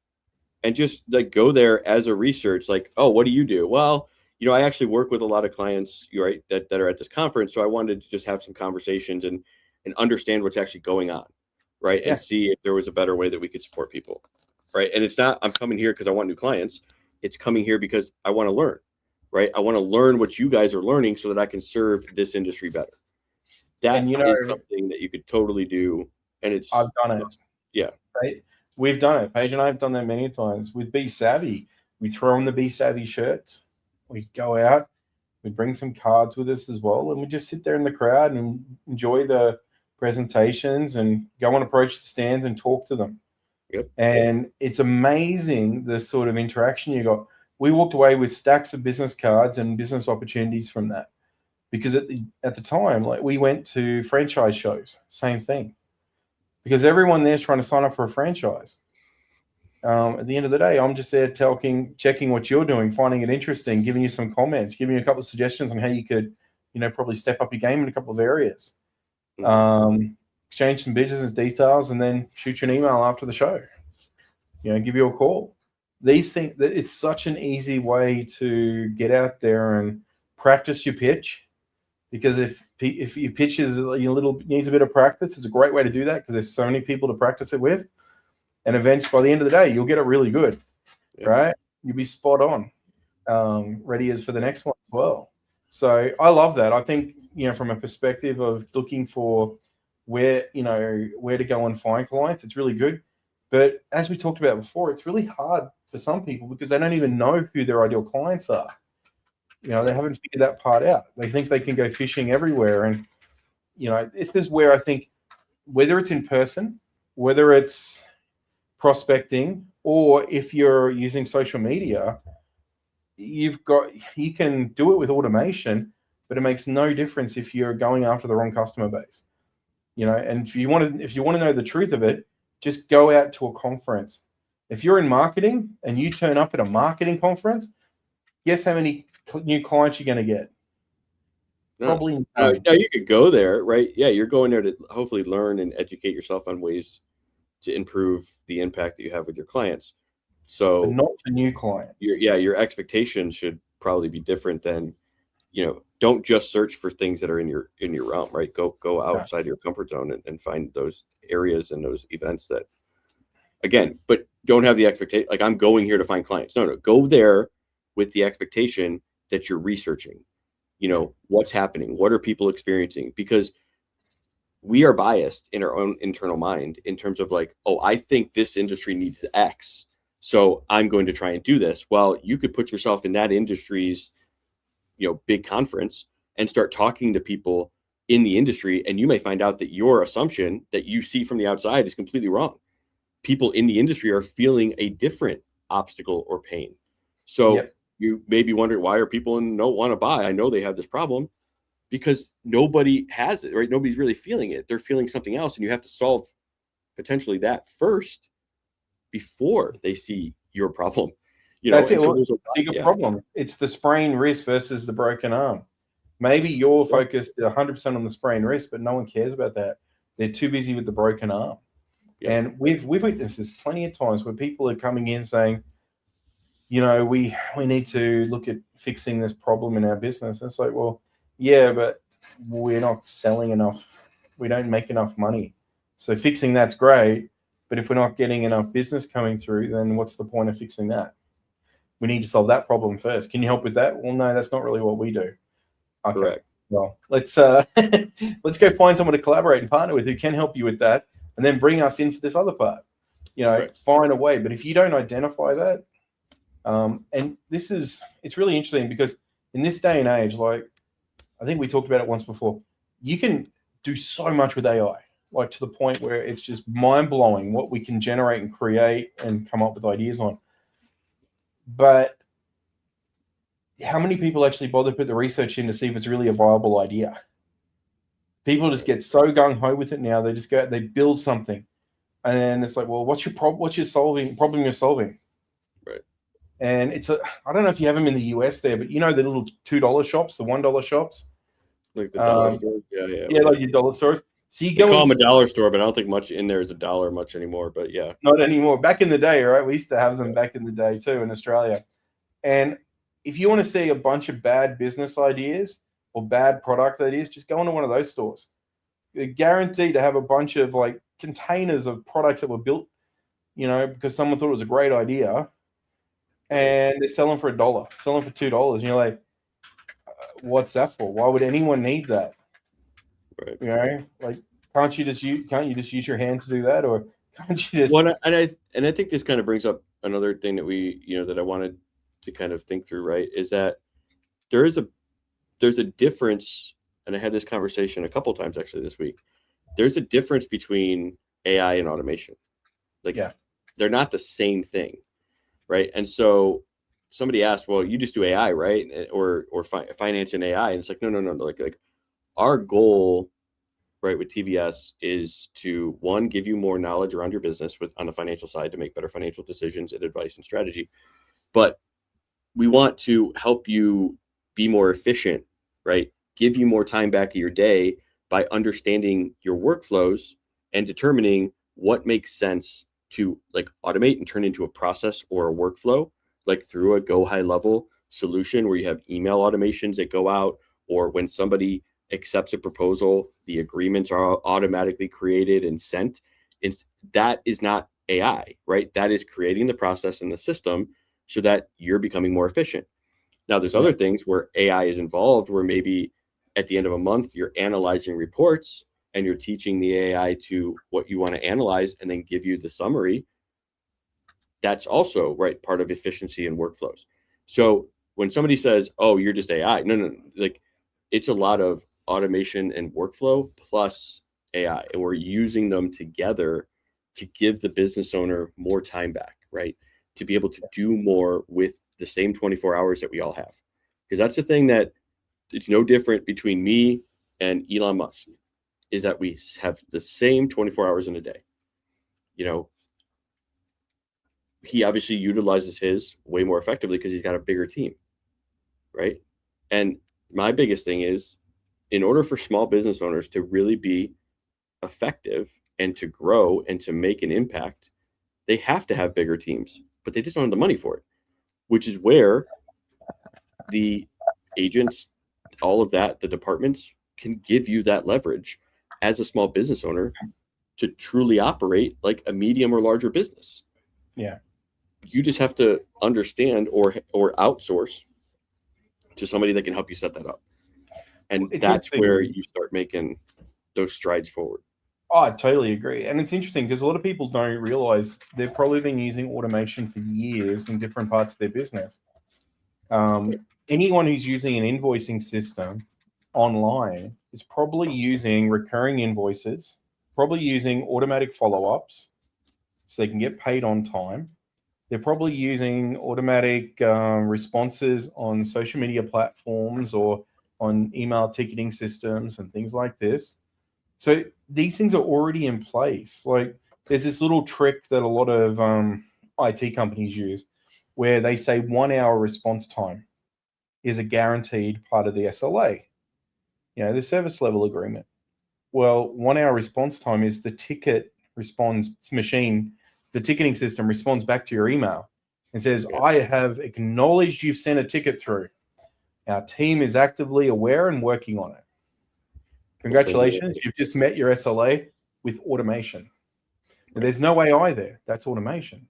and just like go there as a research. Like, oh, what do you do? Well, I actually work with a lot of clients, right, that are at this conference. So I wanted to just have some conversations and understand what's actually going on, right? Yeah. And see if there was a better way that we could support people, right? And it's not, I'm coming here because I want new clients. It's coming here because I want to learn, right? I want to learn what you guys are learning so that I can serve this industry better. That is something that you could totally do. And I've done it. Yeah. Right? We've done it. Paige and I have done that many times. With Be Savvy, we throw on the Be Savvy shirts. We go out, we bring some cards with us as well, and we just sit there in the crowd and enjoy the presentations and go and approach the stands and talk to them. Yep. And it's amazing the sort of interaction you got. We walked away with stacks of business cards and business opportunities from that. Because at the time, like we went to franchise shows, same thing. Because everyone there's trying to sign up for a franchise. At the end of the day, I'm just there checking what you're doing, finding it interesting, giving you some comments, giving you a couple of suggestions on how you could, probably step up your game in a couple of areas. Exchange some business details, and then shoot you an email after the show. Give you a call. These things, it's such an easy way to get out there and practice your pitch. Because if your pitch is needs a bit of practice, it's a great way to do that because there's so many people to practice it with. And eventually, by the end of the day, you'll get it really good, right? You'll be spot on, ready as for the next one as well. So I love that. I think, from a perspective of looking for where to go and find clients, it's really good. But as we talked about before, it's really hard for some people because they don't even know who their ideal clients are. They haven't figured that part out. They think they can go fishing everywhere. And, this is where I think whether it's in person, whether it's prospecting, or if you're using social media, you can do it with automation, but it makes no difference if you're going after the wrong customer base. And if you want to know the truth of it, just go out to a conference. If you're in marketing and you turn up at a marketing conference, guess how many new clients you're going to get? Probably no. You could go there, right? Yeah, you're going there to hopefully learn and educate yourself on ways to improve the impact that you have with your clients. So, but not for new clients. Your expectations should probably be different than, don't just search for things that are in your realm, right? Go outside your comfort zone and find those areas and those events that, again, but don't have the expectation like I'm going here to find clients. No, go there with the expectation that you're researching, what's happening, what are people experiencing, because we are biased in our own internal mind in terms of like, oh, I think this industry needs X, so I'm going to try and do this. Well, you could put yourself in that industry's, big conference and start talking to people in the industry, and you may find out that your assumption that you see from the outside is completely wrong. People in the industry are feeling a different obstacle or pain. So you may be wondering, why are people don't want to buy? I know they have this problem, because nobody has it, right? Nobody's really feeling it. They're feeling something else, and you have to solve potentially that first before they see your problem. That's it. Well, it's a bigger problem. It's the sprained wrist versus the broken arm. Maybe you're focused 100% on the sprained wrist, but no one cares about that. They're too busy with the broken arm. Yeah. And we've witnessed this plenty of times where people are coming in saying, we need to look at fixing this problem in our business. And it's like, well, yeah, but we're not selling enough. We don't make enough money. So fixing that's great, but if we're not getting enough business coming through, then what's the point of fixing that? We need to solve that problem first. Can you help with that? Well, no, that's not really what we do. Okay. Correct. Well, let's let's go find someone to collaborate and partner with who can help you with that, and then bring us in for this other part. Find a way. But if you don't identify that, and it's really interesting, because in this day and age, like I think we talked about it once before, you can do so much with AI, like to the point where it's just mind blowing what we can generate and create and come up with ideas on. But how many people actually bother to put the research in to see if it's really a viable idea? People just get so gung-ho with it now. They just go out, they build something, and it's like, well, what's your problem? What's your problem you're solving? Right. And I don't know if you have them in the US there, but the little $2 shops, the $1 shops, like the dollar stores. Yeah, like your dollar stores. So you call them a dollar store, but I don't think much in there is $1 much anymore. But yeah, not anymore. Back in the day, right? We used to have them back in the day too in Australia. And if you want to see a bunch of bad business ideas or bad product ideas, just go into one of those stores. You're guaranteed to have a bunch of like containers of products that were built, because someone thought it was a great idea, and they're selling for $1, selling for $2. And you're like, what's that for? Why would anyone need that? Right. Like, can't you just use your hand to do that, or can't you just? Well, and I think this kind of brings up another thing that we, that I wanted to kind of think through, right? Is that there's a difference, and I had this conversation a couple times actually this week. There's a difference between AI and automation. They're not the same thing, right? And so somebody asked, well, you just do AI, right? Or finance and AI, and it's like, no. Like our goal, right, with TVS is to, one, give you more knowledge around your business on the financial side to make better financial decisions and advice and strategy. But we want to help you be more efficient, right? Give you more time back of your day by understanding your workflows and determining what makes sense to like automate and turn into a process or a workflow, like through a go high level solution where you have email automations that go out, or when somebody accepts a proposal, the agreements are automatically created and sent. That is not AI, right? That is creating the process and the system so that you're becoming more efficient. Now, there's other things where AI is involved, where maybe at the end of a month, you're analyzing reports and you're teaching the AI to what you want to analyze and then give you the summary. That's also, right, part of efficiency and workflows. So when somebody says, oh, you're just AI, no, like it's a lot of automation and workflow plus AI, and we're using them together to give the business owner more time back, right? To be able to do more with the same 24 hours that we all have. Because that's the thing that it's no different between me and Elon Musk, is that we have the same 24 hours in a day. He obviously utilizes his way more effectively because he's got a bigger team, right? And my biggest thing is, in order for small business owners to really be effective and to grow and to make an impact, they have to have bigger teams, but they just don't have the money for it, which is where the agents, all of that, the departments can give you that leverage as a small business owner to truly operate like a medium or larger business. Yeah. You just have to understand or outsource to somebody that can help you set that up. And that's where you start making those strides forward. Oh, I totally agree. And it's interesting because a lot of people don't realize they've probably been using automation for years in different parts of their business. Anyone who's using an invoicing system online It's probably using recurring invoices, probably using automatic follow-ups so they can get paid on time. They're probably using automatic responses on social media platforms or on email ticketing systems and things like this. So these things are already in place. Like there's this little trick that a lot of IT companies use where they say 1 hour response time is a guaranteed part of the SLA, the service level agreement. Well, 1 hour response time is the ticketing system responds back to your email and says, I have acknowledged you've sent a ticket through. Our team is actively aware and working on it. Congratulations, you've just met your SLA with automation. And there's no AI there. That's automation.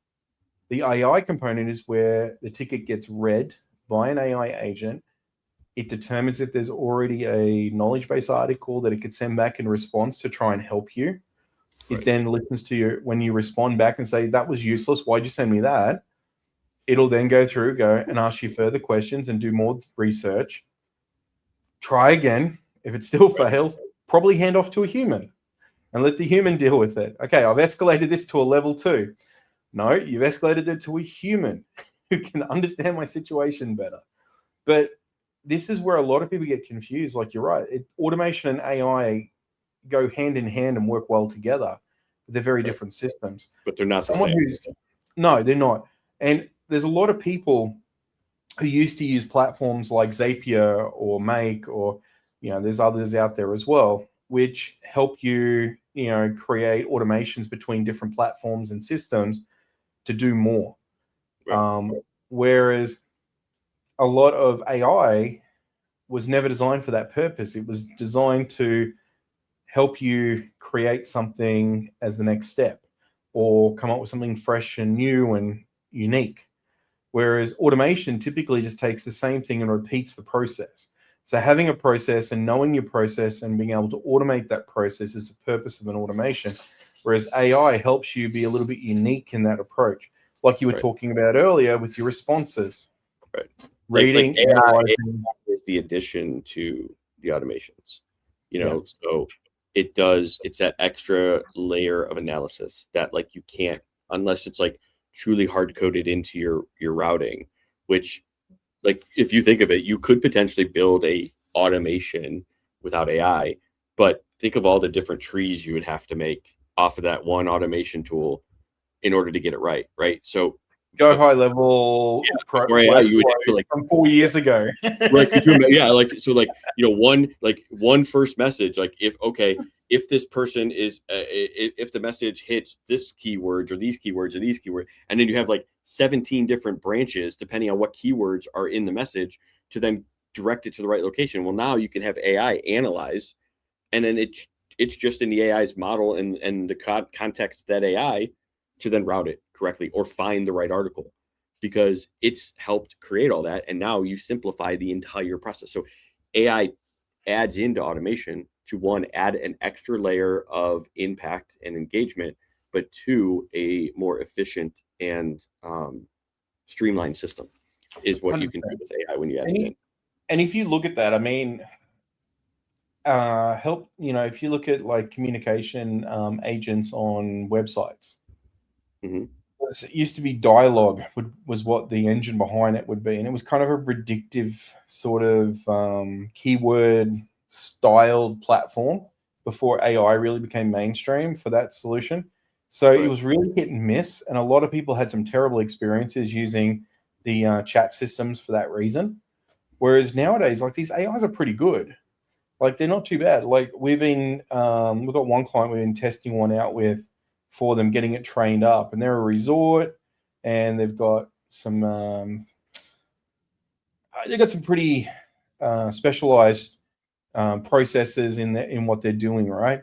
The AI component is where the ticket gets read by an AI agent. It determines if there's already a knowledge base article that it could send back in response to try and help you. It then listens to you when you respond back and say, that was useless. Why'd you send me that? It'll then go and ask you further questions and do more research. Try again. If it still fails, probably hand off to a human and let the human deal with it. Okay, I've escalated this to a level 2. No, you've escalated it to a human who can understand my situation better. But this is where a lot of people get confused. Like you're right. Automation and AI go hand in hand and work well together. They're very different systems. But they're not the same. No, they're not. And there's a lot of people who used to use platforms like Zapier or Make or, there's others out there as well, which help you, create automations between different platforms and systems to do more. Whereas a lot of AI was never designed for that purpose. It was designed to help you create something as the next step or come up with something fresh and new and unique. Whereas automation typically just takes the same thing and repeats the process. So having a process and knowing your process and being able to automate that process is the purpose of an automation. Whereas AI helps you be a little bit unique in that approach. Like you were talking about earlier with your responses. Right. Reading. Like AI is the addition to the automations. So it's that extra layer of analysis that like you can't, unless it's like truly hard coded into your routing, which like if you think of it, you could potentially build a automation without AI, but think of all the different trees you would have to make off of that one automation tool in order to get it right. So go high level AI, you would have to, like from 4 years ago. Right. One first message, like if this person is if the message hits this keyword or these keywords, and then you have like 17 different branches depending on what keywords are in the message to then direct it to the right location. Well, now you can have AI analyze, and then it's just in the AI's model and the context of that AI to then route it correctly or find the right article, because it's helped create all that. And now you simplify the entire process. So AI adds into automation to, one, add an extra layer of impact and engagement, but two, a more efficient and streamlined system is what 100%. You can do with AI when you add it in. And if you look at that, I mean, if you look at like communication agents on websites, it used to be dialogue was what the engine behind it would be, and it was kind of a predictive sort of keyword styled platform before AI really became mainstream for that solution. So It was really hit and miss, and a lot of people had some terrible experiences using the chat systems for that reason. Whereas nowadays, like these AIs are pretty good. Like they're not too bad. Like we've got one client we've been testing one out with for them, getting it trained up, and they're a resort, and they've got some pretty specialized processes in what they're doing, right?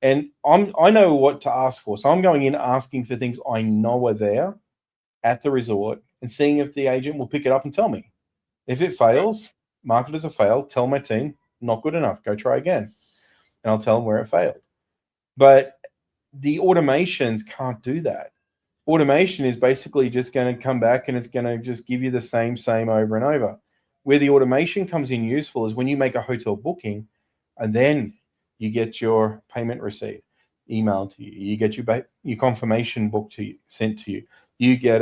And I know what to ask for, so I'm going in asking for things I know are there at the resort and seeing if the agent will pick it up and tell me. If it fails, mark it as a fail, tell my team, not good enough, go try again. And I'll tell them where it failed. But the automations can't do that. Automation is basically just going to come back and it's going to just give you the same over and over. Where the automation comes in useful is when you make a hotel booking, and then you get your payment receipt emailed to you. You get your confirmation book sent to you. You get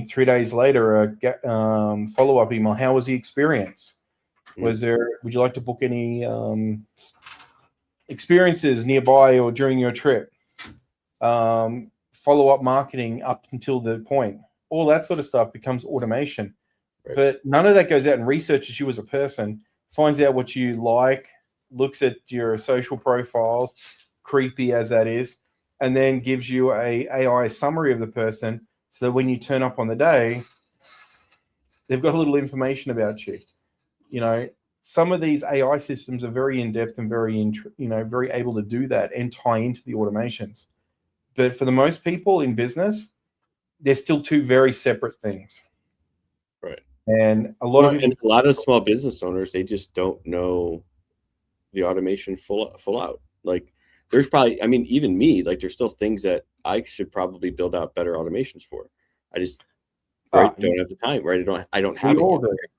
3 days later a follow-up email. How was the experience? Would you like to book any experiences nearby or during your trip? Follow-up marketing up until the point. All that sort of stuff becomes automation. Right. But none of that goes out and researches you as a person, finds out what you like, looks at your social profiles, creepy as that is, and then gives you a AI summary of the person so that when you turn up on the day, they've got a little information about you. You know, some of these AI systems are very in-depth and very able to do that and tie into the automations. But for the most people in business, they're still two very separate things. Right. And a lot of small business owners, they just don't know the automation full out. Like there's probably, I mean, even me, like there's still things that I should probably build out better automations for. I just don't have the time, right? I don't have it yet.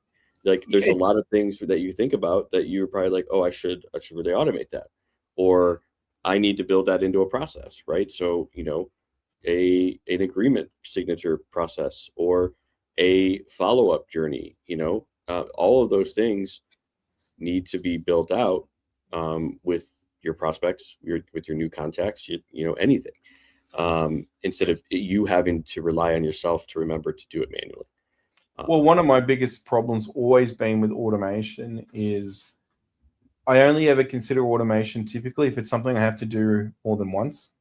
Like there's a lot of things that you think about that you're probably like, oh, I should really automate that, or I need to build that into a process, right? So, you know, an agreement signature process or a follow-up journey, you know, all of those things need to be built out with your prospects, with your new contacts, you know, anything, instead of you having to rely on yourself to remember to do it manually. Well, one of my biggest problems always been with automation is I only ever consider automation typically if it's something I have to do more than once.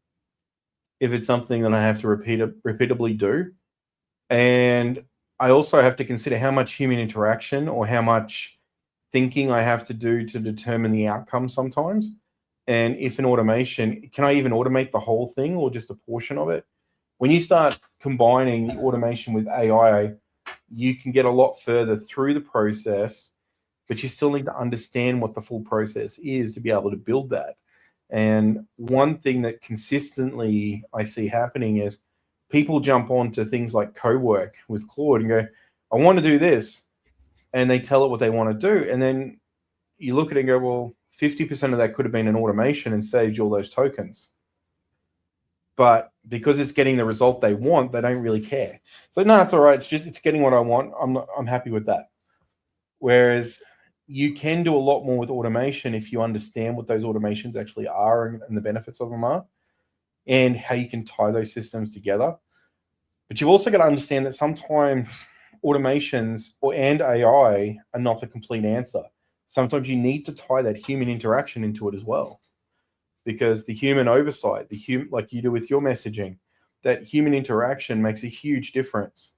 If it's something that I have to repeatably do. And I also have to consider how much human interaction or how much thinking I have to do to determine the outcome sometimes. And if an automation, can I even automate the whole thing or just a portion of it? When you start combining the automation with AI, you can get a lot further through the process, but you still need to understand what the full process is to be able to build that. And one thing that consistently I see happening is people jump onto things like co-work with Claude and go, I want to do this. And they tell it what they want to do. And then you look at it and go, well, 50% of that could have been an automation and saved you all those tokens. But because it's getting the result they want, they don't really care. So no, it's all right. It's getting what I want. I'm happy with that. Whereas you can do a lot more with automation if you understand what those automations actually are and the benefits of them are and how you can tie those systems together. But you've also got to understand that sometimes automations and AI are not the complete answer. Sometimes you need to tie that human interaction into it as well. Because the human oversight, like you do with your messaging, that human interaction makes a huge difference.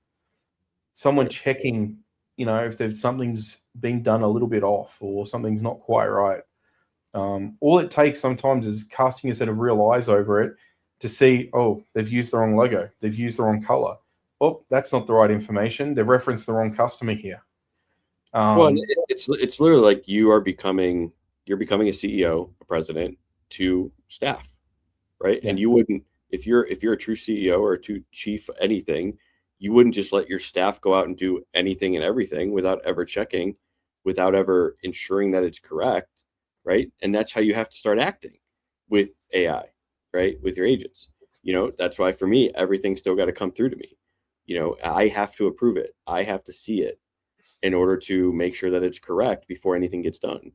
Someone checking, you know, if there's something's being done a little bit off or something's not quite right. All it takes sometimes is casting a set of real eyes over it to see, oh, they've used the wrong logo. They've used the wrong color. Oh, that's not the right information. They've referenced the wrong customer here. Well, it's literally like you're becoming a CEO, a president to staff, right? Yeah. And you wouldn't, if you're a true CEO or a true chief anything, you wouldn't just let your staff go out and do anything and everything without ever checking, without ever ensuring that it's correct, right? And that's how you have to start acting with AI, right? With your agents. You know, that's why for me, everything's still got to come through to me. You know, I have to approve it. I have to see it in order to make sure that it's correct before anything gets done,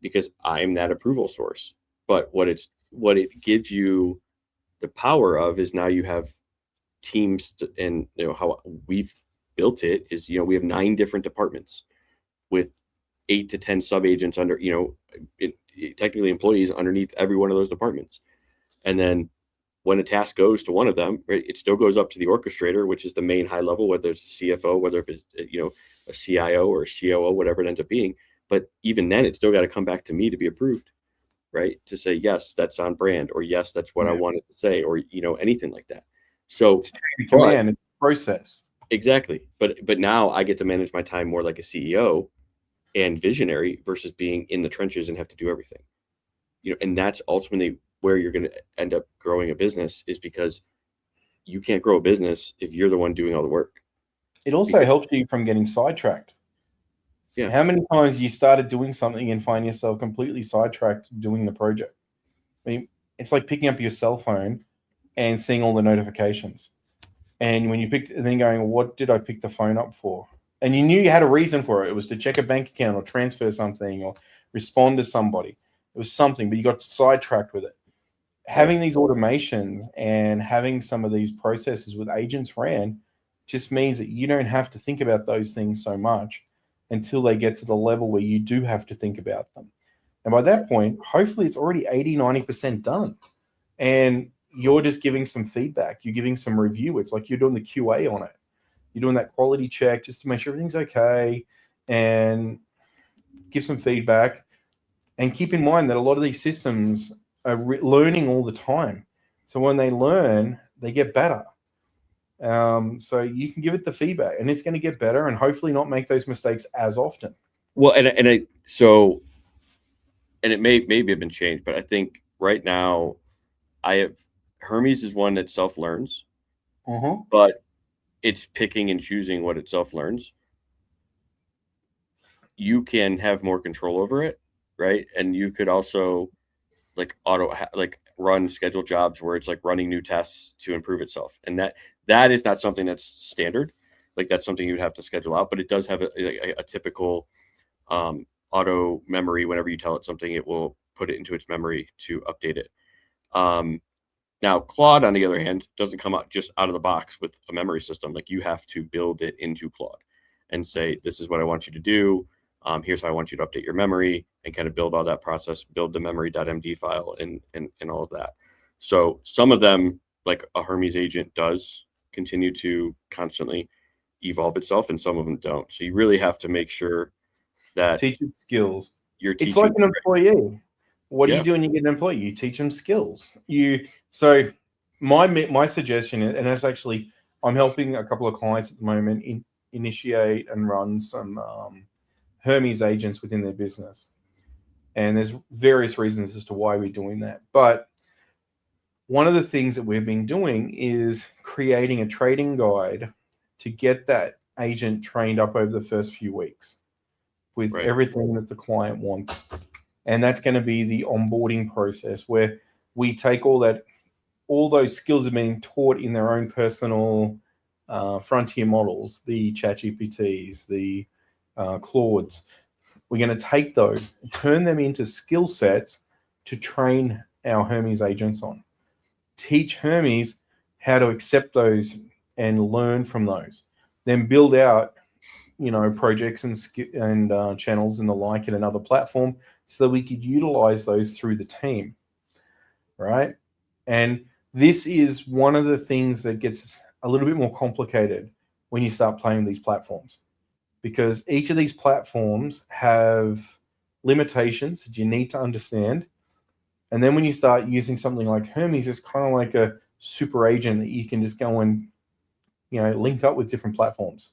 because I'm that approval source. But what it gives you the power of is now you have teams, and you know how we've built it is, you know, we have 9 different departments with 8 to 10 sub agents under, you know, technically employees underneath every one of those departments. And then when a task goes to one of them, right, it still goes up to the orchestrator, which is the main high level, whether it's a CFO, whether it's, you know, a CIO or a COO, whatever it ends up being. But even then, it's still got to come back to me to be approved, right? To say, yes, that's on brand, or yes, that's what I wanted to say, or, you know, anything like that. So it's the command, it's the process. Exactly. But now I get to manage my time more like a CEO and visionary versus being in the trenches and have to do everything. You know, and that's ultimately where you're going to end up growing a business, is because you can't grow a business if you're the one doing all the work. It also helps you from getting sidetracked. Yeah. How many times you started doing something and find yourself completely sidetracked doing the project? I mean, it's like picking up your cell phone and seeing all the notifications. And when you picked, and then going, what did I pick the phone up for? And you knew you had a reason for it. It was to check a bank account or transfer something or respond to somebody. It was something, but you got sidetracked with it. Having these automations and having some of these processes with agents ran just means that you don't have to think about those things so much until they get to the level where you do have to think about them. And by that point, hopefully it's already 80, 90% done. And you're just giving some feedback. You're giving some review. It's like you're doing the QA on it. You're doing that quality check just to make sure everything's okay and give some feedback. And keep in mind that a lot of these systems are learning all the time. So when they learn, they get better. So you can give it the feedback and it's going to get better and hopefully not make those mistakes as often. Well, and it may have been changed, but I think right now I have Hermes is one that self-learns, but it's picking and choosing what it self-learns. You can have more control over it, right? And you could also like run scheduled jobs where it's like running new tests to improve itself. And that is not something that's standard. Like that's something you'd have to schedule out, but it does have a typical auto memory. Whenever you tell it something, it will put it into its memory to update it. Now, Claude, on the other hand, doesn't come out just out of the box with a memory system. Like you have to build it into Claude and say, this is what I want you to do. Here's how I want you to update your memory and kind of build all that process, build the memory.md file and all of that. So some of them, like a Hermes agent does continue to constantly evolve itself and some of them don't. So you really have to make sure that teach it skills. You're teaching. It's like an employee. What do you do when you get an employee? You teach them skills. So my suggestion, and that's actually, I'm helping a couple of clients at the moment initiate and run some Hermes agents within their business. And there's various reasons as to why we're doing that. But one of the things that we've been doing is creating a trading guide to get that agent trained up over the first few weeks with everything that the client wants. And that's going to be the onboarding process where we take all those skills are being taught in their own personal frontier models, the ChatGPTs, the Claudes. We're going to take those and turn them into skill sets to train our Hermes agents on. Teach Hermes how to accept those and learn from those. Then build out, projects and channels and the like in another platform so that we could utilize those through the team, right? And this is one of the things that gets a little bit more complicated when you start playing these platforms, because each of these platforms have limitations that you need to understand. And then when you start using something like Hermes, it's kind of like a super agent that you can just go and, link up with different platforms.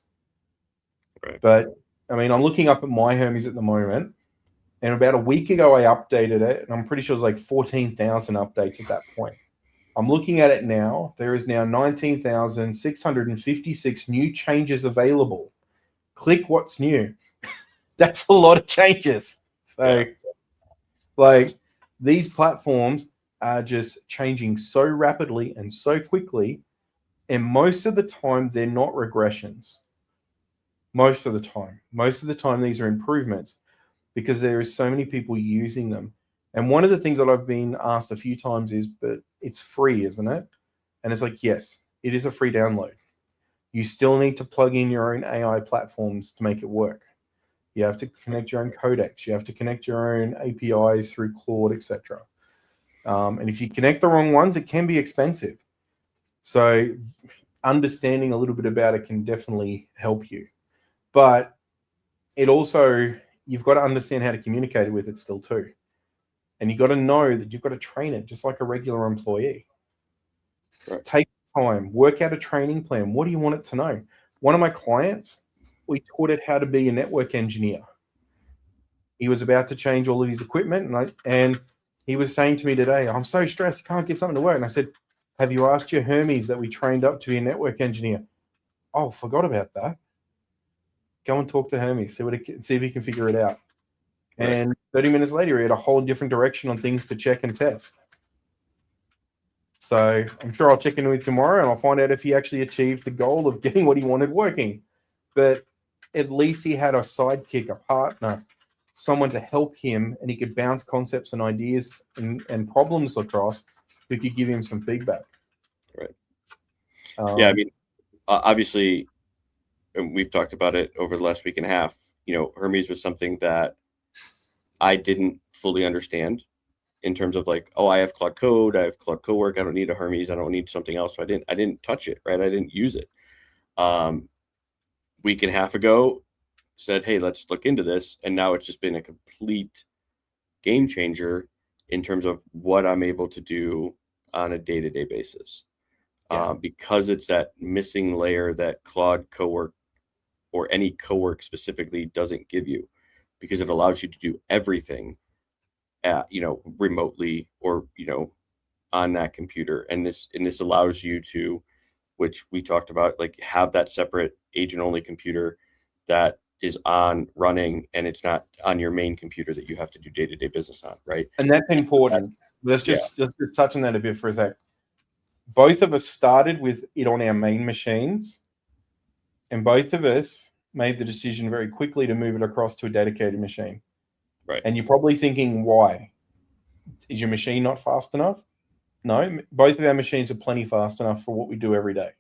Right. But I mean, I'm looking up at my Hermes at the moment, and about a week ago I updated it, and I'm pretty sure it was like 14,000 updates at that point. I'm looking at it now. There is now 19,656 new changes available. Click what's new. That's a lot of changes. So, these platforms are just changing so rapidly and so quickly, and most of the time they're not regressions. Most of the time, these are improvements because there is so many people using them. And one of the things that I've been asked a few times is, but it's free, isn't it? And it's like, yes, it is a free download. You still need to plug in your own AI platforms to make it work. You have to connect your own codecs. You have to connect your own APIs through Claude, etc. And if you connect the wrong ones, it can be expensive. So understanding a little bit about it can definitely help you. But it also, you've got to understand how to communicate with it still too. And you've got to know that you've got to train it just like a regular employee. Right. Take time, work out a training plan. What do you want it to know? One of my clients, we taught it how to be a network engineer. He was about to change all of his equipment, and he was saying to me today, I'm so stressed, can't get something to work. And I said, have you asked your Hermes that we trained up to be a network engineer? Oh, forgot about that. Go and talk to Hermes. See if he can figure it out. Right. And 30 minutes later, he had a whole different direction on things to check and test. So I'm sure I'll check in with him tomorrow and I'll find out if he actually achieved the goal of getting what he wanted working. But at least he had a sidekick, a partner, someone to help him, and he could bounce concepts and ideas and problems across who could give him some feedback. Right. Yeah, I mean, obviously, and we've talked about it over the last week and a half. You know, Hermes was something that I didn't fully understand in terms of like, oh, I have Claude Code, I have Claude Cowork, I don't need a Hermes, I don't need something else. So I didn't touch it, right? I didn't use it. Week and a half ago, said, hey, let's look into this, and now it's just been a complete game changer in terms of what I'm able to do on a day-to-day basis. Because it's that missing layer that Claude Cowork or any Cowork specifically doesn't give you, because it allows you to do everything remotely or on that computer, and this allows you to, which we talked about, like have that separate agent only computer that is on running, and it's not on your main computer that you have to do day-to-day business on, right? And that's important. Let's just touch on that a bit for a sec. Both of us started with it on our main machines, and both of us made the decision very quickly to move it across to a dedicated machine. Right. And you're probably thinking, why? Is your machine not fast enough? No, both of our machines are plenty fast enough for what we do every day.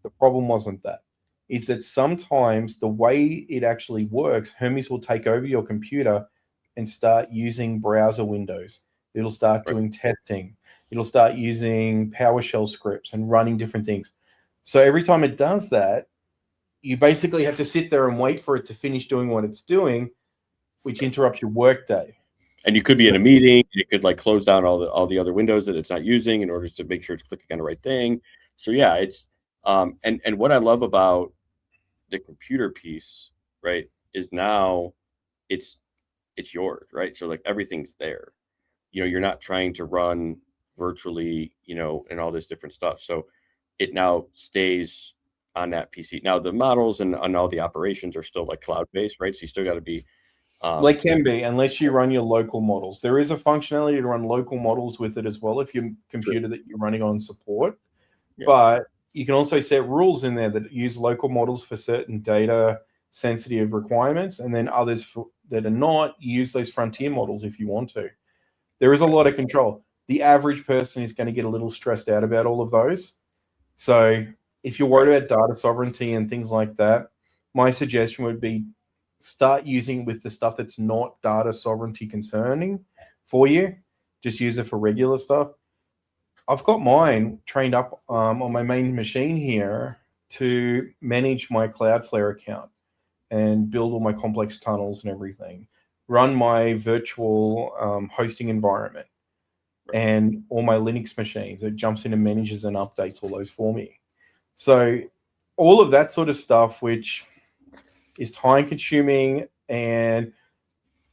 The problem wasn't that. It's that sometimes the way it actually works, Hermes will take over your computer and start using browser windows. It'll start doing testing. It'll start using PowerShell scripts and running different things. So every time it does that, you basically have to sit there and wait for it to finish doing what it's doing, which interrupts your workday. And you could be in a meeting. You could like close down all the other windows that it's not using in order to make sure it's clicking on the right thing. So yeah, it's and what I love about the computer piece, right, is now it's yours, right? So like everything's there. You're not trying to run virtually, and all this different stuff. So it now stays on that PC. Now the models and all the operations are still like cloud-based, right? So you still got to be they can be, unless you run your local models. There is a functionality to run local models with it as well if your computer that you're running on support. Yeah. But you can also set rules in there that use local models for certain data sensitive requirements, and then others that are not, use those frontier models if you want to. There is a lot of control. The average person is going to get a little stressed out about all of those. So if you're worried about data sovereignty and things like that, my suggestion would be start using with the stuff that's not data sovereignty concerning for you. Just use it for regular stuff. I've got mine trained up on my main machine here to manage my Cloudflare account and build all my complex tunnels and everything. Run my virtual hosting environment and all my Linux machines. It jumps in and manages and updates all those for me. So all of that sort of stuff, which is time consuming and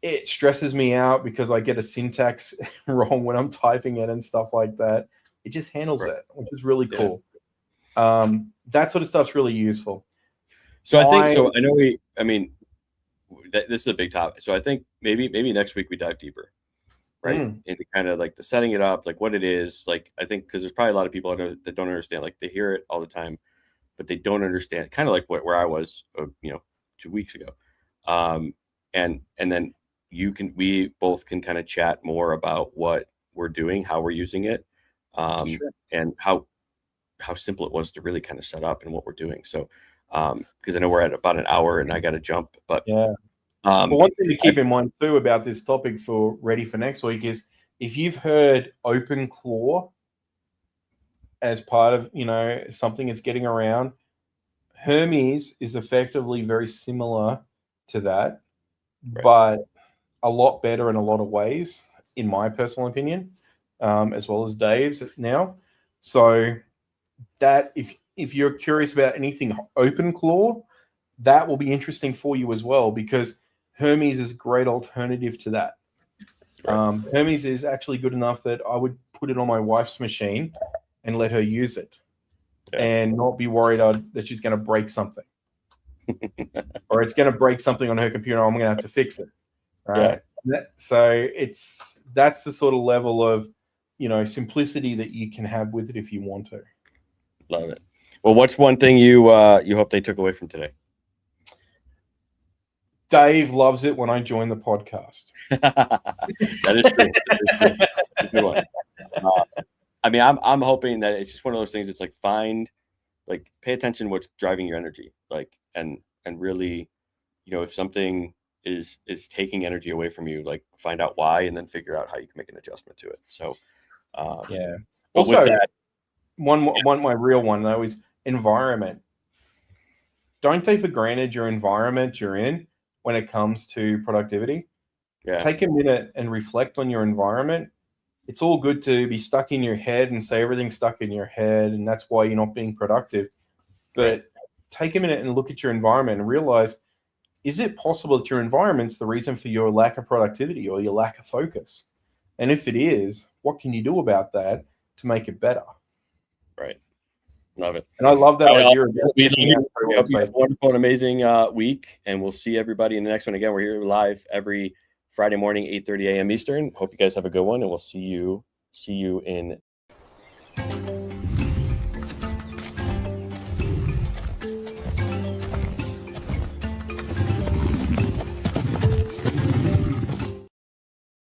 it stresses me out because I get a syntax wrong when I'm typing it and stuff like that. It just handles it, which is really cool. That sort of stuff's really useful. So I know this is a big topic. So I think maybe next week we dive deeper, right? Into kind of like the setting it up, like what it is. Like I think because there's probably a lot of people I know that don't understand. Like they hear it all the time, but they don't understand. Kind of like where I was, 2 weeks ago, and then we both can kind of chat more about what we're doing, how we're using it, and how simple it was to really kind of set up and what we're doing. So, because I know we're at about an hour and I got to jump, but yeah. Well, one thing to keep in mind too about this topic for ready for next week is if you've heard OpenClaw as part of something that's getting around, Hermes is effectively very similar to that, but a lot better in a lot of ways, in my personal opinion, as well as Dave's now. So that if you're curious about anything OpenClaw, that will be interesting for you as well, because Hermes is a great alternative to that. Hermes is actually good enough that I would put it on my wife's machine and let her use it and not be worried that she's going to break something. or it's going to break something on her computer. I'm going to have to fix it. Right. Yeah. So that's the sort of level of, simplicity that you can have with it if you want to. Love it. Well, what's one thing you hope they took away from today? Dave loves it when I join the podcast. That is true. That's a good one. I mean, I'm hoping that it's just one of those things. It's like pay attention to what's driving your energy, and really, if something is taking energy away from you, find out why, and then figure out how you can make an adjustment to it. So, yeah. But Also, with that, my real one though is environment. Don't take for granted your environment you're in when it comes to productivity. Yeah. Take a minute and reflect on your environment. It's all good to be stuck in your head and say everything's stuck in your head, and that's why you're not being productive. But take a minute and look at your environment and realize, is it possible that your environment's the reason for your lack of productivity or your lack of focus? And if it is, what can you do about that to make it better? Right. Love it. And I love that idea. We hope you have a wonderful and amazing week, and we'll see everybody in the next one. Again, we're here live every Friday morning, 8:30 a.m. Eastern. Hope you guys have a good one, and we'll see you in